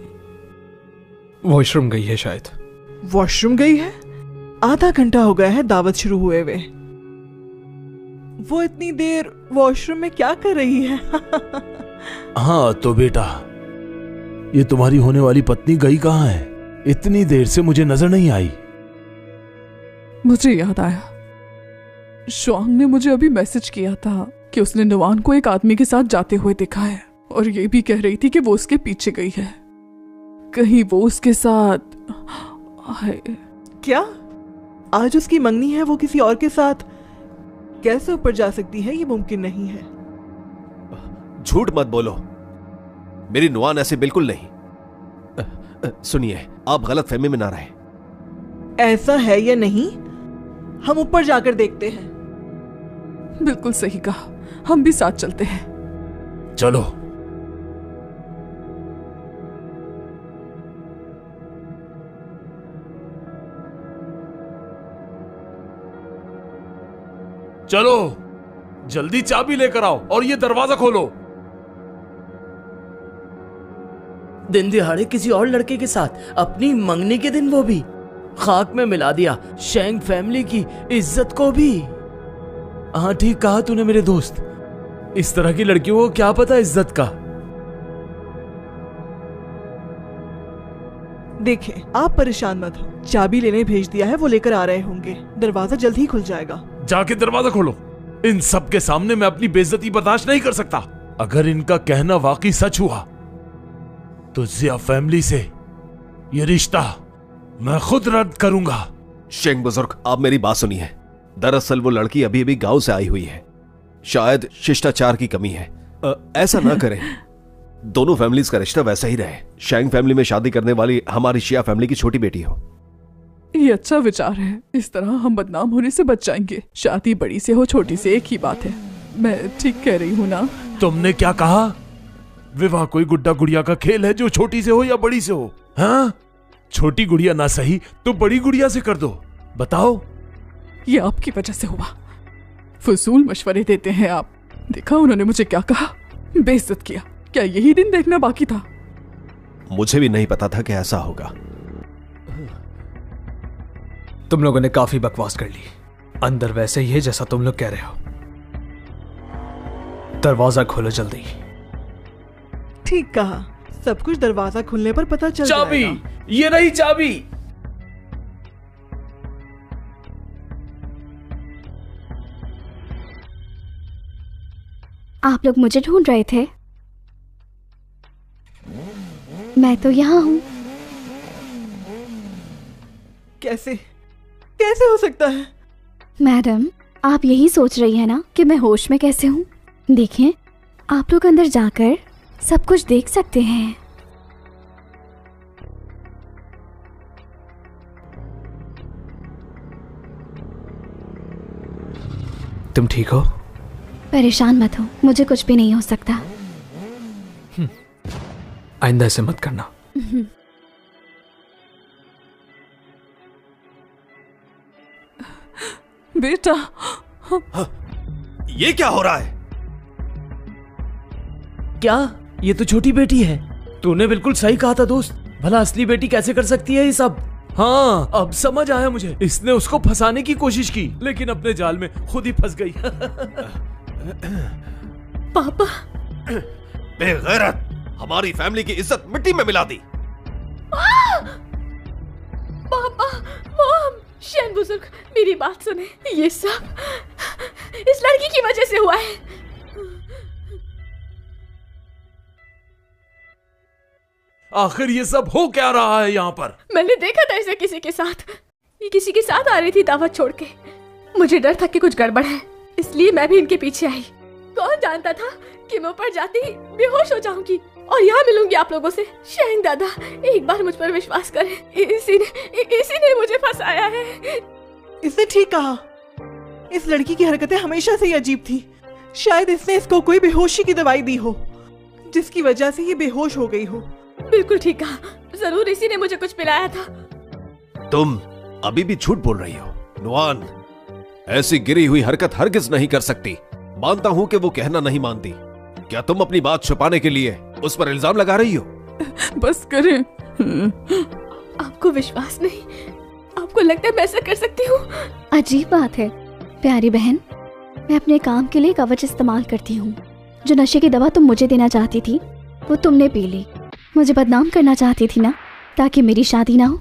वॉशरूम गई है शायद। वॉशरूम गई है? आधा घंटा हो गया है दावत शुरू हुए हुए। वो इतनी देर वॉशरूम में क्या कर रही है? हाँ तो बेटा, ये तुम्हारी होने वाली पत्नी गई कहाँ है? इतनी देर से मुझे नजर नहीं आई। मुझे याद आया, श्वांग ने मुझे अभी मैसेज किया था कि उसने नुवान को एक आदमी के साथ जाते हुए देखा है, और ये भी कह रही थी कि वो उसके पीछे गई है। कहीं वो उसके साथ क्या? आज उसकी मंगनी है, वो किसी और के साथ कैसे ऊपर जा सकती है? ये मुमकिन नहीं है। झूठ मत बोलो, मेरी नुआन ऐसे बिल्कुल नहीं। सुनिए, आप गलत फहमी में ना रहे। ऐसा है या नहीं, हम ऊपर जाकर देखते हैं। बिल्कुल सही कहा, हम भी साथ चलते हैं। चलो। चलो, जल्दी चाबी लेकर आओ और ये दरवाजा खोलो। दिन दिहाड़े किसी और लड़के के साथ, अपनी मंगनी के दिन, वो भी खाक में मिला दिया शेंग फैमिली की इज्जत को भी। हाँ ठीक कहा तूने मेरे दोस्त, इस तरह की लड़कियों को क्या पता इज्जत का। देखें, आप परेशान मत हो, चाबी लेने भेज दिया है, वो लेकर आ रहे होंगे। दरवाजा जल्द ही खुल जाएगा। जाके दरवाजा खोलो। इन सब के सामने मैं अपनी बेइज्जती बर्दाश्त नहीं कर सकता। अगर इनका कहना वाकई सच हुआ तो जिया फैमिली से ये रिश्ता मैं खुद रद्द करूंगा। शेंग बुजुर्ग, आप मेरी बात सुनिए। दरअसल वो लड़की अभी अभी गांव से आई हुई है, शायद शिष्टाचार की कमी है। ऐसा ना करें, दोनों फैमिलीज का रिश्ता वैसा ही रहे। शेंग फैमिली में शादी करने वाली हमारी शिया फैमिली की छोटी बेटी हो। ये अच्छा विचार है, इस तरह हम बदनाम होने से बच जाएंगे। शादी बड़ी से हो छोटी से एक ही बात है। मैं ठीक कह रही हूँ ना? तुमने क्या कहा? विवाह कोई गुड्डा गुड़िया का खेल है जो छोटी से हो या बड़ी से हो? हाँ, छोटी गुड़िया ना सही तो बड़ी गुड़िया से कर दो। बताओ। ये आपकी वजह से हुआ। फजूल मशवरे देते हैं आप। देखा उन्होंने मुझे क्या कहा? बेइज्जत किया। क्या यही दिन देखना बाकी था? मुझे भी नहीं पता था कि ऐसा होगा। तुम लोगों ने काफी बकवास कर ली। अंदर वैसे ही है जैसा तुम लोग कह रहे हो। दरवाजा खोलो जल्दी। ठीक कहा, सब कुछ दरवाजा खुलने पर पता चल चाबी, जाएगा। ये रही चाबी। आप लोग मुझे ढूंढ रहे थे? मैं तो यहाँ हूँ। कैसे कैसे हो सकता है? मैडम, आप यही सोच रही है ना कि मैं होश में कैसे हूँ? देखें, आप लोग अंदर जाकर सब कुछ देख सकते हैं। तुम ठीक हो? परेशान मत हो, मुझे कुछ भी नहीं हो सकता। आइंदा ऐसे मत करना। बेटा। ये क्या हो रहा है? क्या? ये तो छोटी बेटी है। तूने बिल्कुल सही कहा था दोस्त। भला असली बेटी कैसे कर सकती है ये सब? हाँ, अब समझ आया मुझे। इसने उसको फंसाने की कोशिश की, लेकिन अपने जाल में खुद ही फंस गई। पापा। बेगैरत, हमारी फैमिली की इज्जत मिट्टी में मिला दी। पापा, मॉम, शेन बुजुर्ग, मेरी बात सुने। ये सब इस लड़की की वजह से हुआ है। आखिर ये सब हो क्या रहा है यहाँ पर? मैंने देखा था इसे किसी के साथ। ये किसी के साथ आ रही थी दावत छोड़ के। मुझे डर था कि कुछ गड़बड़ है, इसलिए मैं भी इनके पीछे आई। कौन जानता था कि मैं ऊपर जाती ही बेहोश हो जाऊंगी और यहाँ मिलूंगी आप लोगों से। शेंग दादा, एक बार मुझ पर विश्वास करें, इसी ने मुझे फंसाया है। इसने ठीक कहा। इस लड़की की हरकतें हमेशा से ही अजीब थी। शायद इसने इसको कोई बेहोशी की दवाई दी हो, जिसकी वजह से ये बेहोश हो गई हो। बिल्कुल ठीक कहा, जरूर इसी ने मुझे कुछ पिलाया था। तुम अभी भी झूठ बोल रही हो नुआन। ऐसी गिरी हुई हरकत हरगिज नहीं कर सकती। मानता हूं कि वो कहना नहीं मानती। क्या तुम अपनी बात छुपाने के लिए उस पर इल्जाम लगा रही हो? बस करें। आपको विश्वास नहीं? आपको लगता है मैं ऐसा कर सकती हूँ? अजीब बात है प्यारी बहन, मैं अपने काम के लिए कवच इस्तेमाल करती हूँ। जो नशे की दवा तुम मुझे देना चाहती थी वो तुमने पी ली। मुझे बदनाम करना चाहती थी ना, ताकि मेरी शादी ना हो।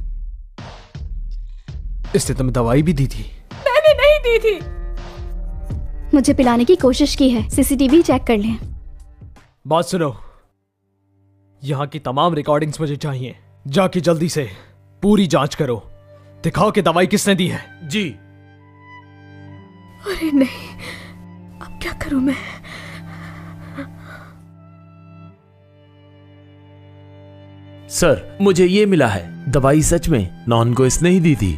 इसने तुम्हें दवाई भी दी थी? मैंने नहीं दी थी। मुझे पिलाने की कोशिश की है। सीसीटीवी चेक कर लें। बात सुनो, यहाँ की तमाम रिकॉर्डिंग्स मुझे चाहिए। जाके जल्दी से पूरी जांच करो, दिखाओ कि दवाई किसने दी है। जी। अरे नहीं, अब क्या करूं मैं? सर, मुझे ये मिला है, दवाई सच में नॉन को इसने ही दी थी।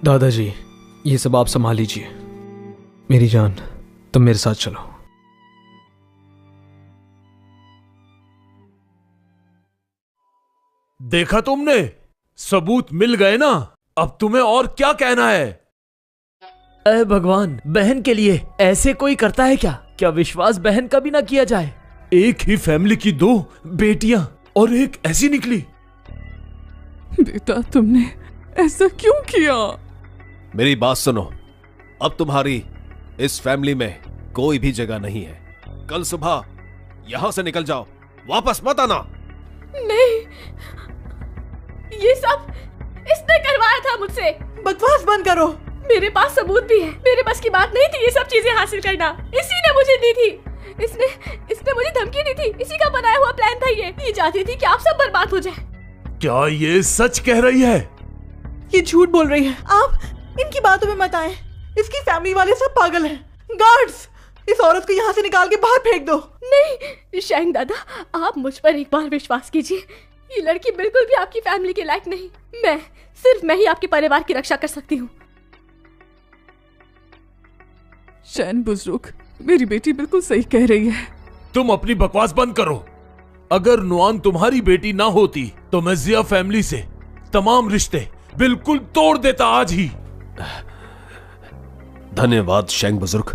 दादाजी, ये सब आप संभाल लीजिए। मेरी जान, तुम मेरे साथ चलो। देखा तुमने, सबूत मिल गए ना। अब तुम्हें और क्या कहना है? अरे भगवान, बहन के लिए ऐसे कोई करता है क्या? क्या विश्वास बहन का भी ना किया जाए? एक ही फैमिली की 2 बेटियां और एक ऐसी निकली। बेटा, तुमने ऐसा क्यों किया? मेरी बात सुनो, अब तुम्हारी इस फैमिली में कोई भी जगह नहीं है। कल सुबह यहां से निकल जाओ, वापस मत आना। नहीं, ये सब इसने करवाया था मुझसे। बकवास बंद करो। मेरे पास सबूत भी है। मेरे बस की बात नहीं थी ये सब चीजें हासिल करना। इसी ने मुझे दी थी। इसने मुझे धमकी दी थी। इसी का बनाया हुआ प्लान था ये चाहती थी कि आप सब बर्बाद हो जाए। क्या ये सच कह रही है? ये झूठ बोल रही है। आप इनकी बातों में मत आए। इसकी फैमिली वाले सब पागल हैं। गार्ड्स, इस औरत को यहाँ से निकाल के बाहर फेंक दो। नहीं शैंग दादा, आप मुझ पर एक बार विश्वास कीजिए। ये लड़की बिल्कुल भी आपकी फैमिली के लायक नहीं। सिर्फ मैं ही आपके परिवार की रक्षा कर सकती हूँ। शैन बुजुर्ग, मेरी बेटी बिल्कुल सही कह रही है। तुम अपनी बकवास बंद करो। अगर नुआन तुम्हारी बेटी ना होती तो मैं जिया फैमिली से तमाम रिश्ते बिल्कुल तोड़ देता आज ही। धन्यवाद शैंग बुजुर्ग।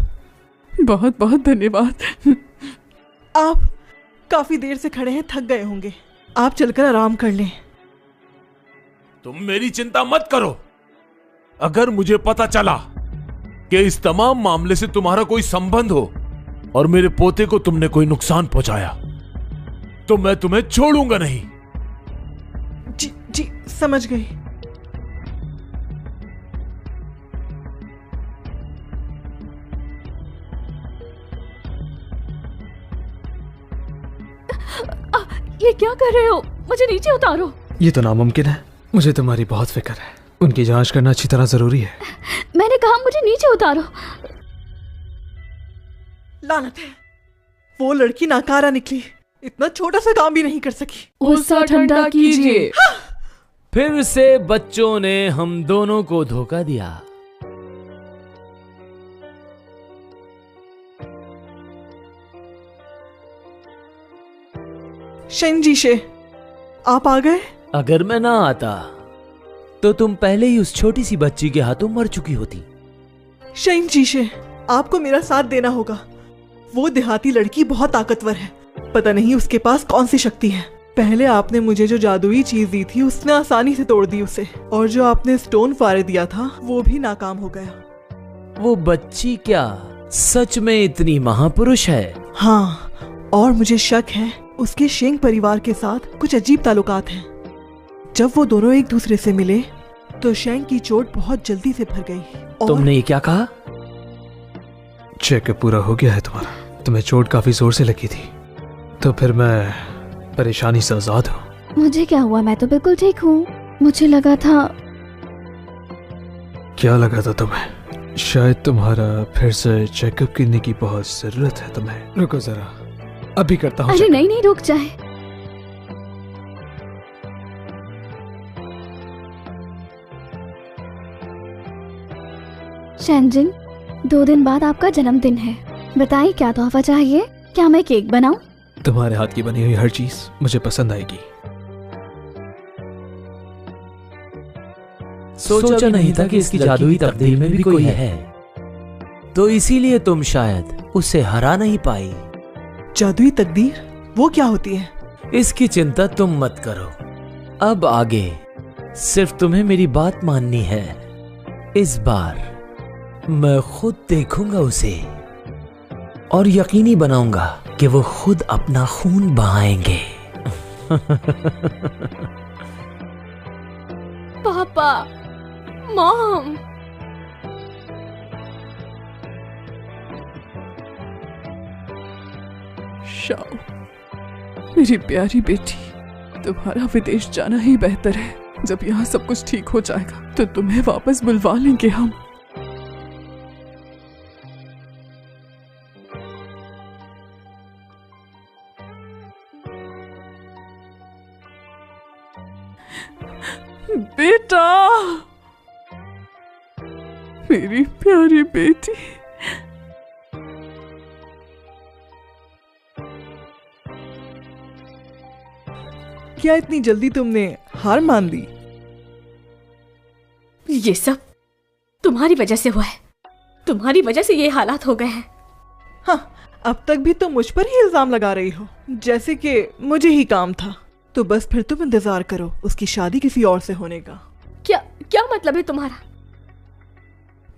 बहुत बहुत धन्यवाद। आप काफी देर से खड़े हैं, थक गए होंगे। आप चलकर आराम कर लें। तुम मेरी चिंता मत करो। अगर मुझे पता चला कि इस तमाम मामले से तुम्हारा कोई संबंध हो और मेरे पोते को तुमने कोई नुकसान पहुंचाया तो मैं तुम्हें छोड़ूंगा नहीं। जी समझ गई। ये क्या कर रहे हो? मुझे नीचे उतारो। ये तो नामुमकिन है। मुझे तुम्हारी बहुत फिक्र है। उनकी जांच करना अच्छी तरह जरूरी है। मैंने कहा मुझे नीचे उतारो। लानत है, वो लड़की नाकारा निकली। इतना छोटा सा काम भी नहीं कर सकी। गुस्सा ठंडा कीजिए। फिर से बच्चों ने हम दोनों को धोखा दिया। शेंजीशे, आप आ गए? अगर मैं ना आता तो तुम पहले ही उस छोटी सी बच्ची के हाथों मर चुकी होती। शेंजीशे, आपको मेरा साथ देना होगा। वो देहाती लड़की बहुत ताकतवर है। पता नहीं उसके पास कौन सी शक्ति है। पहले आपने मुझे जो जादुई चीज दी थी उसने आसानी से तोड़ दी उसे, और जो आपने स्टोन फायर दिया था वो भी नाकाम हो गया। वो बच्ची क्या सच में इतनी महापुरुष है? हाँ, और मुझे शक है उसके शेंग परिवार के साथ कुछ अजीब ताल्लुकात हैं। जब वो दोनों एक दूसरे से मिले तो शेंग की चोट बहुत जल्दी से भर गई। और तुमने ये क्या कहा? चेकअप पूरा हो गया है तुम्हारा। तुम्हें चोट काफी जोर से लगी थी, तो फिर मैं परेशानी से आजाद हूँ। मुझे क्या हुआ? मैं तो बिल्कुल ठीक हूँ। मुझे लगा था। क्या लगा था तुम्हें? शायद तुम्हारा फिर से चेकअप करने की बहुत जरूरत है तुम्हें। रुको जरा, अभी करता हूँ। अरे नहीं, रुक जाए। शैनजिन, 2 दिन बाद आपका जन्मदिन है। बताइए क्या तोहफा चाहिए? क्या मैं केक बनाऊं? तुम्हारे हाथ की बनी हुई हर चीज मुझे पसंद आएगी। सोचा नहीं था कि इसकी जादुई तकदीर में भी कोई है, तो इसीलिए तुम शायद उसे हरा नहीं पाई। जादुई तकदीर वो क्या होती है? इसकी चिंता तुम मत करो। अब आगे सिर्फ तुम्हें मेरी बात माननी है। इस बार मैं खुद देखूंगा उसे और यकीनी बनाऊंगा कि वो खुद अपना खून बहाएंगे। पापा, मॉम, शाओ, मेरी प्यारी बेटी, तुम्हारा विदेश जाना ही बेहतर है। जब यहाँ सब कुछ ठीक हो जाएगा तो तुम्हें वापस बुलवा लेंगे हम। बेटा, मेरी प्यारी बेटी। क्या इतनी जल्दी तुमने हार मान ली? ये सब तुम्हारी वजह से हुआ है। तुम्हारी वजह से ये हालात हो गए हैं। हाँ, अब तक भी तुम मुझ पर ही इल्जाम लगा रही हो, जैसे कि मुझे ही काम था। तो बस फिर तुम इंतजार करो उसकी शादी किसी और से होने का। क्या क्या मतलब है तुम्हारा?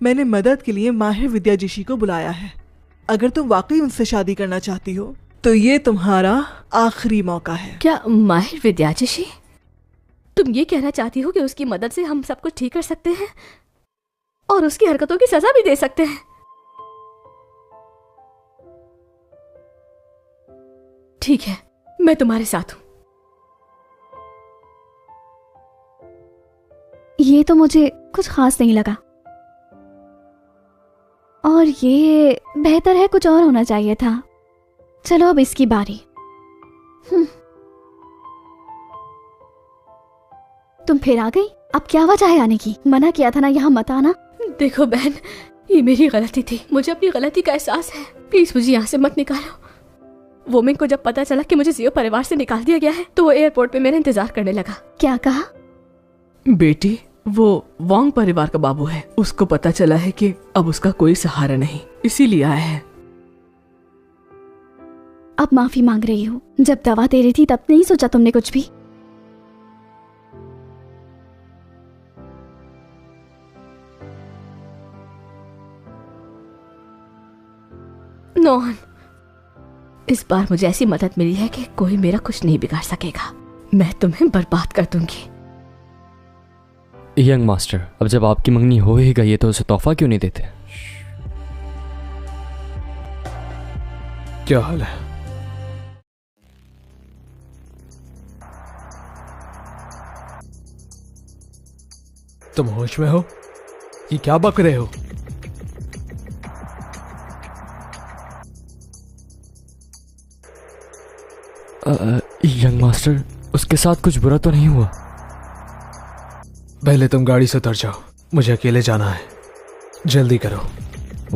मैंने मदद के लिए माहिर विद्याजीशी को बुलाया है। अगर तुम वाकई उनसे शादी करना चाहती हो तो ये तुम्हारा आखिरी मौका है। क्या माहिर विद्याजीशी? तुम ये कहना चाहती हो कि उसकी मदद से हम सब कुछ ठीक कर सकते हैं और उसकी हरकतों की सजा भी दे सकते हैं? ठीक है, मैं तुम्हारे साथ हूं। ये तो मुझे कुछ खास नहीं लगा, और ये बेहतर है, कुछ और होना चाहिए था। चलो अब इसकी बारी। तुम फिर आ गई? अब क्या वजह है आने की? मना किया था ना यहाँ मत आना। देखो बहन, ये मेरी गलती थी। मुझे अपनी गलती का एहसास है। प्लीज मुझे यहाँ से मत निकालो। वोमिंग को जब पता चला कि मुझे जियो परिवार से निकाल दिया गया है तो वो एयरपोर्ट पे मेरा इंतजार करने लगा। क्या कहा? बेटी, वो वांग परिवार का बाबू है। उसको पता चला है कि अब उसका कोई सहारा नहीं, इसीलिए आया है। अब माफी मांग रही हो? जब दवा दे रही थी तब नहीं सोचा तुमने कुछ भी? नोहन, इस बार मुझे ऐसी मदद मिली है कि कोई मेरा कुछ नहीं बिगाड़ सकेगा। मैं तुम्हें बर्बाद कर दूंगी। यंग मास्टर, अब जब आपकी मंगनी हो ही गई है तो उसे तोहफा क्यों नहीं देते? क्या हाल है? तुम होश में हो? ये क्या बक रहे हो? यंग मास्टर, उसके साथ कुछ बुरा तो नहीं हुआ? पहले तुम गाड़ी से उतर जाओ, मुझे अकेले जाना है। जल्दी करो।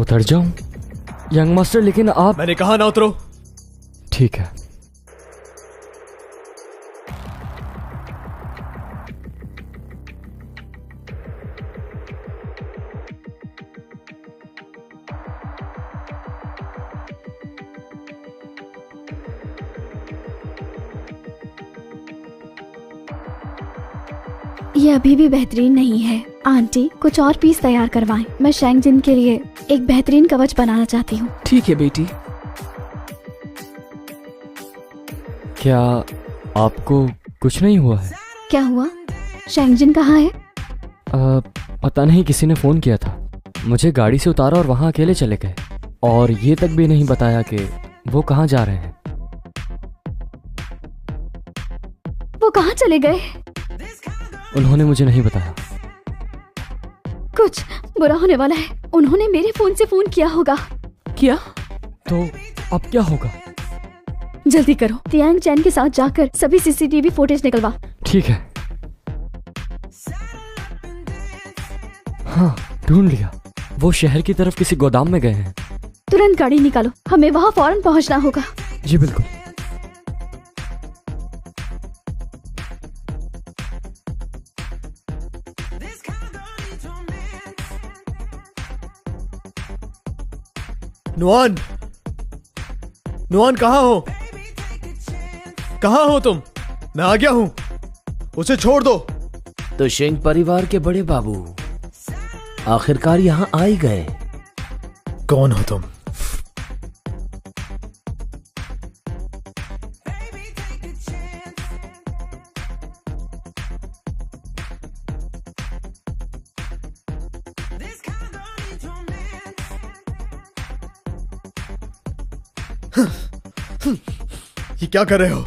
उतर जाऊं? यंग मास्टर, लेकिन आप... मैंने कहा ना उतरो। ठीक है। ये अभी भी बेहतरीन नहीं है। आंटी, कुछ और पीस तैयार करवाएं। मैं शेंगजिन के लिए एक बेहतरीन कवच बनाना चाहती हूँ। ठीक है बेटी। क्या आपको कुछ नहीं हुआ है? क्या हुआ? शेंगजिन कहाँ है? पता नहीं, किसी ने फोन किया था। मुझे गाड़ी से उतारा और वहां अकेले चले गए, और ये तक भी नहीं बताया कि वो कहाँ जा रहे हैं। वो कहाँ चले गए? उन्होंने मुझे नहीं बताया। कुछ बुरा होने वाला है। उन्होंने मेरे फोन से फोन किया होगा। क्या? तो अब क्या होगा? जल्दी करो, तियांग चैन के साथ जाकर सभी सीसीटीवी फुटेज निकलवा। ठीक है। हाँ, ढूंढ लिया। वो शहर की तरफ किसी गोदाम में गए हैं। तुरंत गाड़ी निकालो, हमें वहाँ फौरन पहुँचना होगा। जी बिल्कुल। नुआन, नुआन कहाँ हो? कहाँ हो तुम? मैं आ गया हूं, उसे छोड़ दो। तो शेंग परिवार के बड़े बाबू आखिरकार यहाँ आ ही गए। कौन हो तुम? ये क्या कर रहे हो?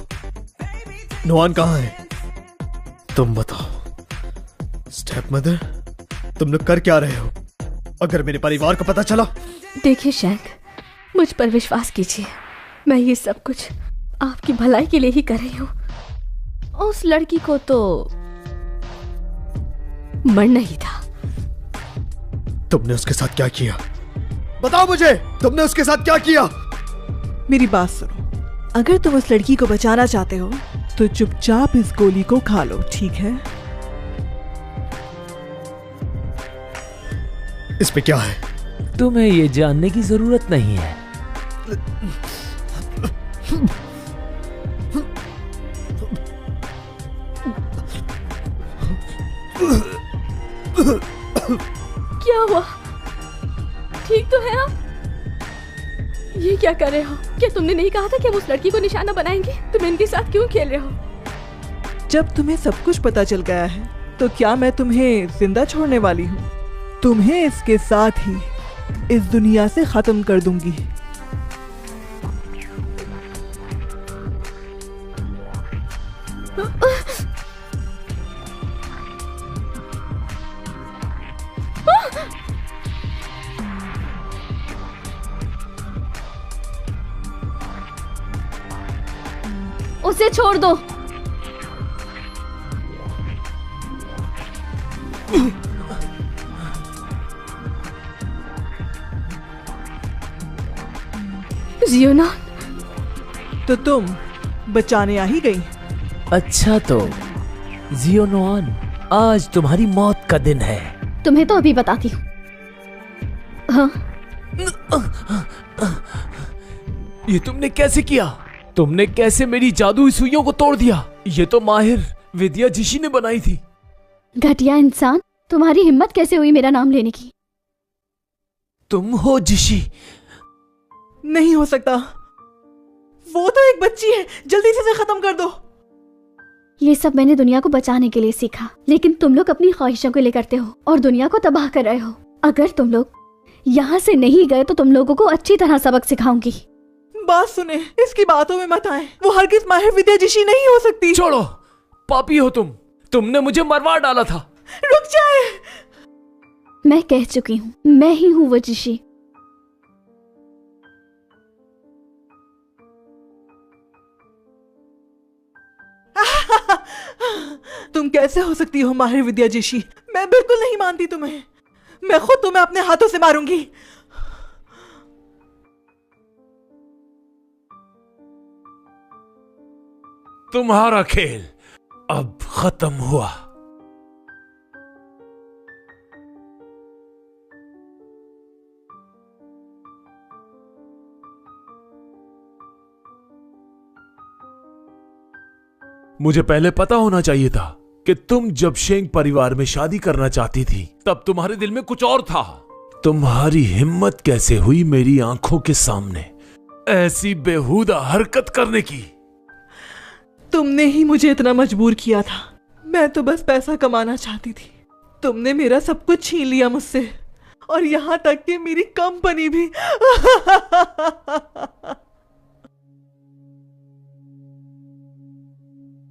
नुआन कहाँ है? तुम बताओ। स्टेप मदर, तुम लोग कर क्या रहे हो? अगर मेरे परिवार को पता चला? देखिए शैंक, मुझ पर विश्वास कीजिए, मैं ये सब कुछ आपकी भलाई के लिए ही कर रही हूँ। उस लड़की को तो मरना ही था। तुमने उसके साथ क्या किया? बताओ मुझे, तुमने उसके साथ क्या किया? मेरी बात सुनो, अगर तुम उस लड़की को बचाना चाहते हो तो चुपचाप इस गोली को खा लो, ठीक है? इसमें क्या है? तुम्हें ये जानने की जरूरत नहीं है। क्या हुआ? ठीक तो है आप? ये क्या कर रहे हो? क्या तुमने नहीं कहा था कि हम उस लड़की को निशाना बनाएंगे? तुम इनके साथ क्यों खेल रहे हो? जब तुम्हें सब कुछ पता चल गया है तो क्या मैं तुम्हें जिंदा छोड़ने वाली हूँ? तुम्हें इसके साथ ही इस दुनिया से खत्म कर दूंगी। उसे छोड़ दो। जियोना, तो तुम बचाने आ ही गई? अच्छा तो जियोनोआन, आज तुम्हारी मौत का दिन है। तुम्हें तो अभी बताती हूँ। हाँ? ये तुमने कैसे किया? तुमने कैसे मेरी जादुई सुइयों को तोड़ दिया? ये तो माहिर विद्या जिशी ने बनाई थी। घटिया इंसान, तुम्हारी हिम्मत कैसे हुई मेरा नाम लेने की? तुम हो जिशी? नहीं हो सकता, वो तो एक बच्ची है, जल्दी से इसे खत्म कर दो। ये सब मैंने दुनिया को बचाने के लिए सीखा, लेकिन तुम लोग अपनी ख्वाहिशों के लिए करते हो और दुनिया को तबाह कर रहे हो। अगर तुम लोग यहाँ से नहीं गए तो तुम लोगों को अच्छी तरह सबक सिखाऊंगी। बात सुने, इसकी बातों में मत आए। वो हरगिज़ माहिर विद्या जिशी नहीं हो सकती। छोड़ो, पापी हो तुम। तुमने मुझे मरवा डाला था। रुक जाए। मैं कह चुकी हूँ, मैं ही हूँ वो जिशी। तुम कैसे हो सकती हो माहिर विद्या जिशी? मैं बिल्कुल नहीं मानती तुम्हें। मैं खुद तुम्हें अपने हाथों से मारूंगी। तुम्हारा खेल अब खत्म हुआ। मुझे पहले पता होना चाहिए था कि तुम जब शेंग परिवार में शादी करना चाहती थी तब तुम्हारे दिल में कुछ और था। तुम्हारी हिम्मत कैसे हुई मेरी आंखों के सामने ऐसी बेहुदा हरकत करने की? तुमने ही मुझे इतना मजबूर किया था। मैं तो बस पैसा कमाना चाहती थी। तुमने मेरा सब कुछ छीन लिया मुझसे, और यहां तक कि मेरी कंपनी भी।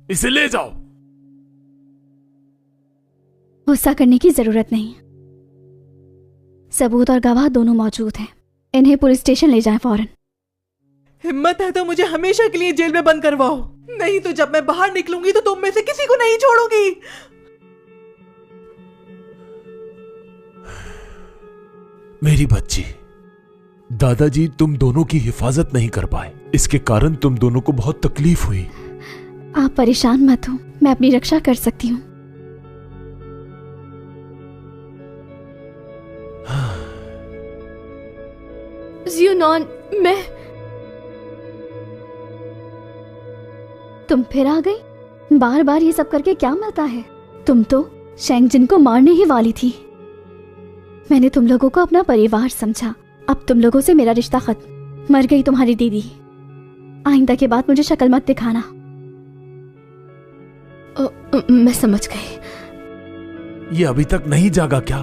इसे ले जाओ। गुस्सा करने की जरूरत नहीं, सबूत और गवाह दोनों मौजूद हैं। इन्हें पुलिस स्टेशन ले जाएं फौरन। हिम्मत है तो मुझे हमेशा के लिए जेल में बंद करवाओ, नहीं तो जब मैं बाहर निकलूंगी तो तुम में से किसी को नहीं छोड़ूंगी। मेरी बच्ची, दादाजी तुम दोनों की हिफाजत नहीं कर पाए, इसके कारण तुम दोनों को बहुत तकलीफ हुई। आप परेशान मत हो, मैं अपनी रक्षा कर सकती हूँ। नॉन, मैं तुम फिर आ गई। बार बार ये सब करके क्या मिलता है? तुम तो शेंगजिन को मारने ही वाली थी। मैंने तुम लोगों को अपना परिवार समझा। अब तुम लोगों से मेरा रिश्ता खत्म। मर गई तुम्हारी दीदी। आइंदा के बाद मुझे शक्ल मत दिखाना। मैं समझ गई। ये अभी तक नहीं जागा क्या?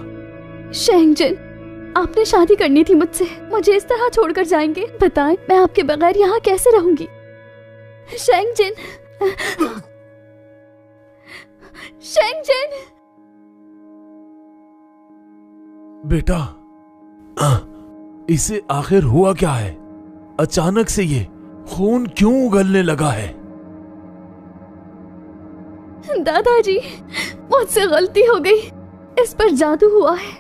शेंगजिन, आपने शादी करनी थी मुझसे। मुझे इस तरह छोड़कर जाएंगे? बताएं, मैं आपके बगैर यहाँ कैसे रहूंगी? शेंगजिन, शेंगजिन। बेटा, इसे आखिर हुआ क्या है? अचानक से ये खून क्यों उगलने लगा है? दादाजी, मुझसे गलती हो गई। इस पर जादू हुआ है।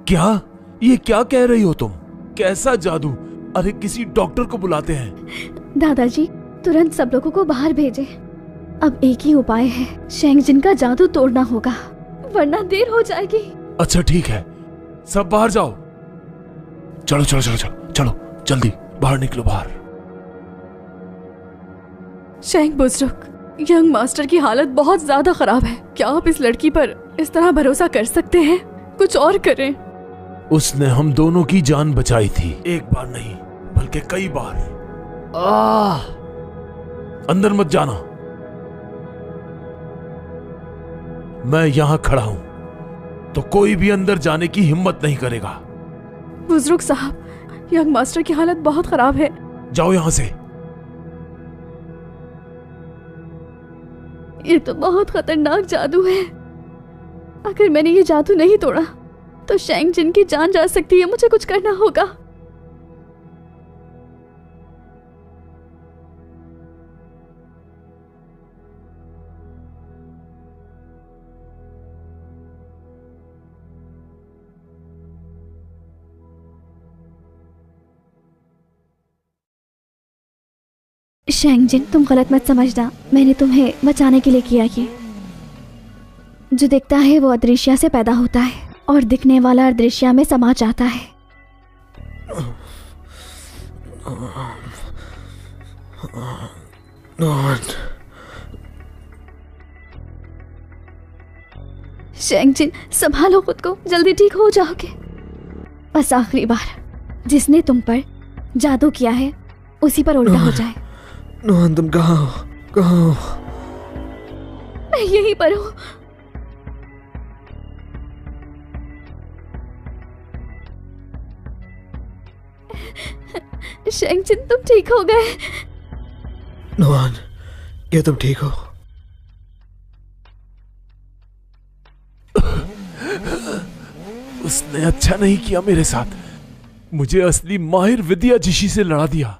क्या? ये क्या कह रही हो तुम? कैसा जादू? अरे किसी डॉक्टर को बुलाते हैं। दादाजी, तुरंत सब लोगों को बाहर भेजें। अब एक ही उपाय है, शेंगजिन का जादू तोड़ना होगा, वरना देर हो जाएगी। अच्छा ठीक है, सब बाहर जाओ। चलो चलो चलो चलो चलो, जल्दी बाहर निकलो, बाहर। शेंग बुजुर्ग, यंग मास्टर की हालत बहुत ज्यादा खराब है। क्या आप इस लड़की पर इस तरह भरोसा कर सकते हैं? कुछ और करें। उसने हम दोनों की जान बचाई थी, एक बार नहीं बल्कि कई बार। अंदर मत जाना, मैं यहां खड़ा हूं तो कोई भी अंदर जाने की हिम्मत नहीं करेगा। बुजुर्ग साहब, यंग मास्टर की हालत बहुत खराब है। जाओ यहां से। ये तो बहुत खतरनाक जादू है। अगर मैंने ये जादू नहीं तोड़ा तो शेंगजिन की जान जा सकती है। मुझे कुछ करना होगा। शेंगजिन, तुम गलत मत समझना। मैंने तुम्हें बचाने के लिए किया ये। जो दिखता है वो अदृश्य से पैदा होता है और दिखने वाला अदृश्य में समा जाता है। शेंगजिन, संभालो खुद को, जल्दी ठीक हो जाओगे। बस आखिरी बार, जिसने तुम पर जादू किया है उसी पर उल्टा हो जाए। नोहन, तुम कहाँ हो? कहाँ हो? मैं यहीं पर हूँ। शेंगजिन, तुम ठीक हो गए? नोहन, क्या तुम ठीक हो? उसने अच्छा नहीं किया मेरे साथ। मुझे असली माहिर विद्या जिशी से लड़ा दिया।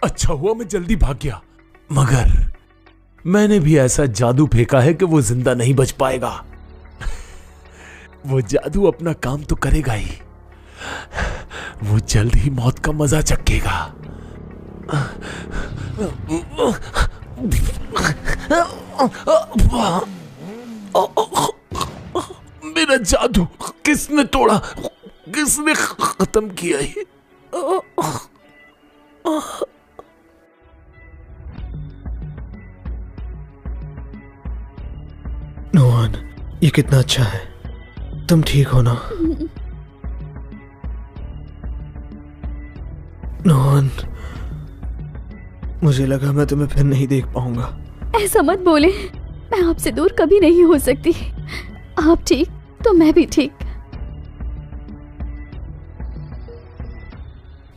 अच्छा हुआ मैं जल्दी भाग गया, मगर मैंने भी ऐसा जादू फेंका है कि वो जिंदा नहीं बच पाएगा। वो जादू अपना काम तो करेगा ही, वो जल्द ही मौत का मजा चखेगा। मेरा जादू किसने तोड़ा? किसने खत्म किया ये? नोहन, ये कितना अच्छा है। तुम ठीक हो ना? नोहन, मुझे लगा मैं तुम्हें फिर नहीं देख पाऊंगा। ऐसा मत बोले, मैं आपसे दूर कभी नहीं हो सकती। आप ठीक तो मैं भी ठीक।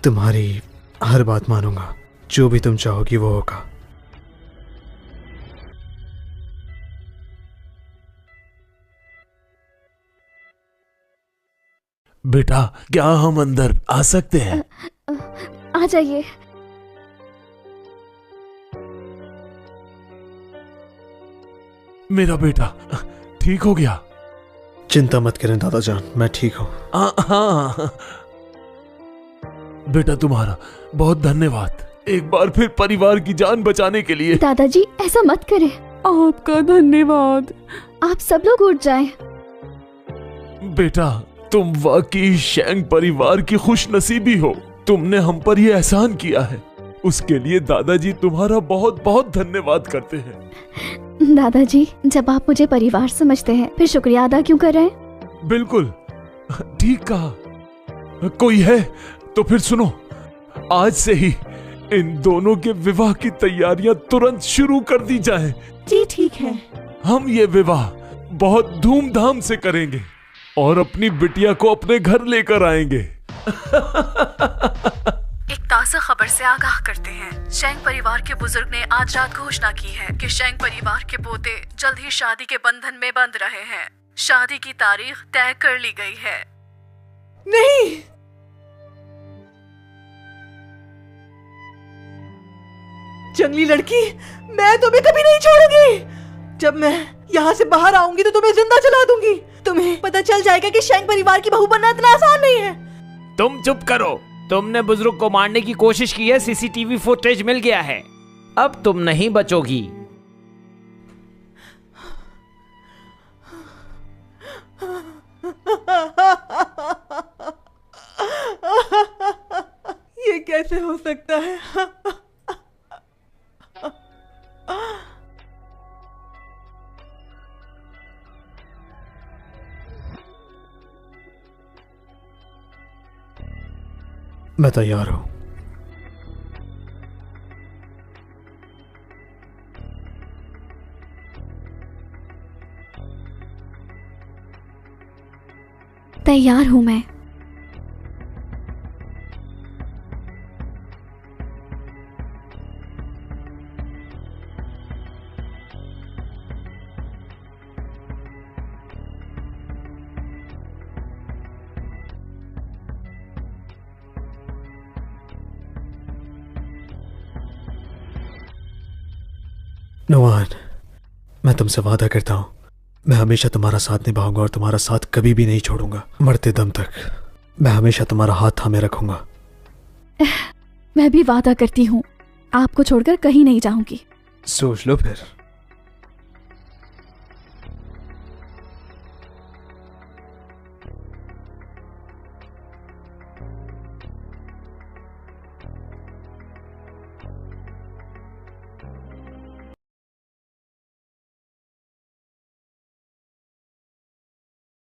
तुम्हारी हर बात मानूंगा, जो भी तुम चाहोगी वो होगा। बेटा, क्या हम अंदर आ सकते हैं? आ जाइए। मेरा बेटा ठीक हो गया? चिंता मत करें दादाजान, मैं ठीक हूँ। हाँ बेटा, तुम्हारा बहुत धन्यवाद, एक बार फिर परिवार की जान बचाने के लिए। दादाजी, ऐसा मत करें। आपका धन्यवाद। आप सब लोग उठ जाएं। बेटा तुम वाकई शेंग परिवार की खुशनसीबी हो। तुमने हम पर ये एहसान किया है, उसके लिए दादाजी तुम्हारा बहुत बहुत धन्यवाद करते हैं। दादाजी, जब आप मुझे परिवार समझते हैं फिर शुक्रिया अदा क्यों कर रहे हैं? बिल्कुल ठीक कहा। कोई है तो फिर सुनो, आज से ही इन दोनों के विवाह की तैयारियां तुरंत शुरू कर दी जाए। जी ठीक है। हम ये विवाह बहुत धूमधाम से करेंगे और अपनी बिटिया को अपने घर लेकर आएंगे। एक ताज़ा खबर से आगाह करते हैं। शेंग परिवार के बुजुर्ग ने आज रात घोषणा की है कि शेंग परिवार के पोते जल्द ही शादी के बंधन में बंध रहे हैं। शादी की तारीख तय कर ली गई है। नहीं, जंगली लड़की, मैं तुम्हें कभी नहीं छोड़ूंगी। जब मैं यहाँ से बाहर आऊंगी तो तुम्हें जिंदा जला दूंगी। तुम्हें पता चल जाएगा कि शेंग परिवार की बहू बनना इतना आसान नहीं है। तुम चुप करो। तुमने बुजुर्ग को मारने की कोशिश की है, सीसीटीवी फुटेज मिल गया है। अब तुम नहीं बचोगी। ये कैसे हो सकता है? मैं तैयार हूं। तैयार हूं मैं। नुआन, मैं तुमसे वादा करता हूं, मैं हमेशा तुम्हारा साथ निभाऊंगा और तुम्हारा साथ कभी भी नहीं छोड़ूंगा। मरते दम तक मैं हमेशा तुम्हारा हाथ थामे रखूंगा। मैं भी वादा करती हूँ, आपको छोड़कर कहीं नहीं जाऊंगी। सोच लो फिर।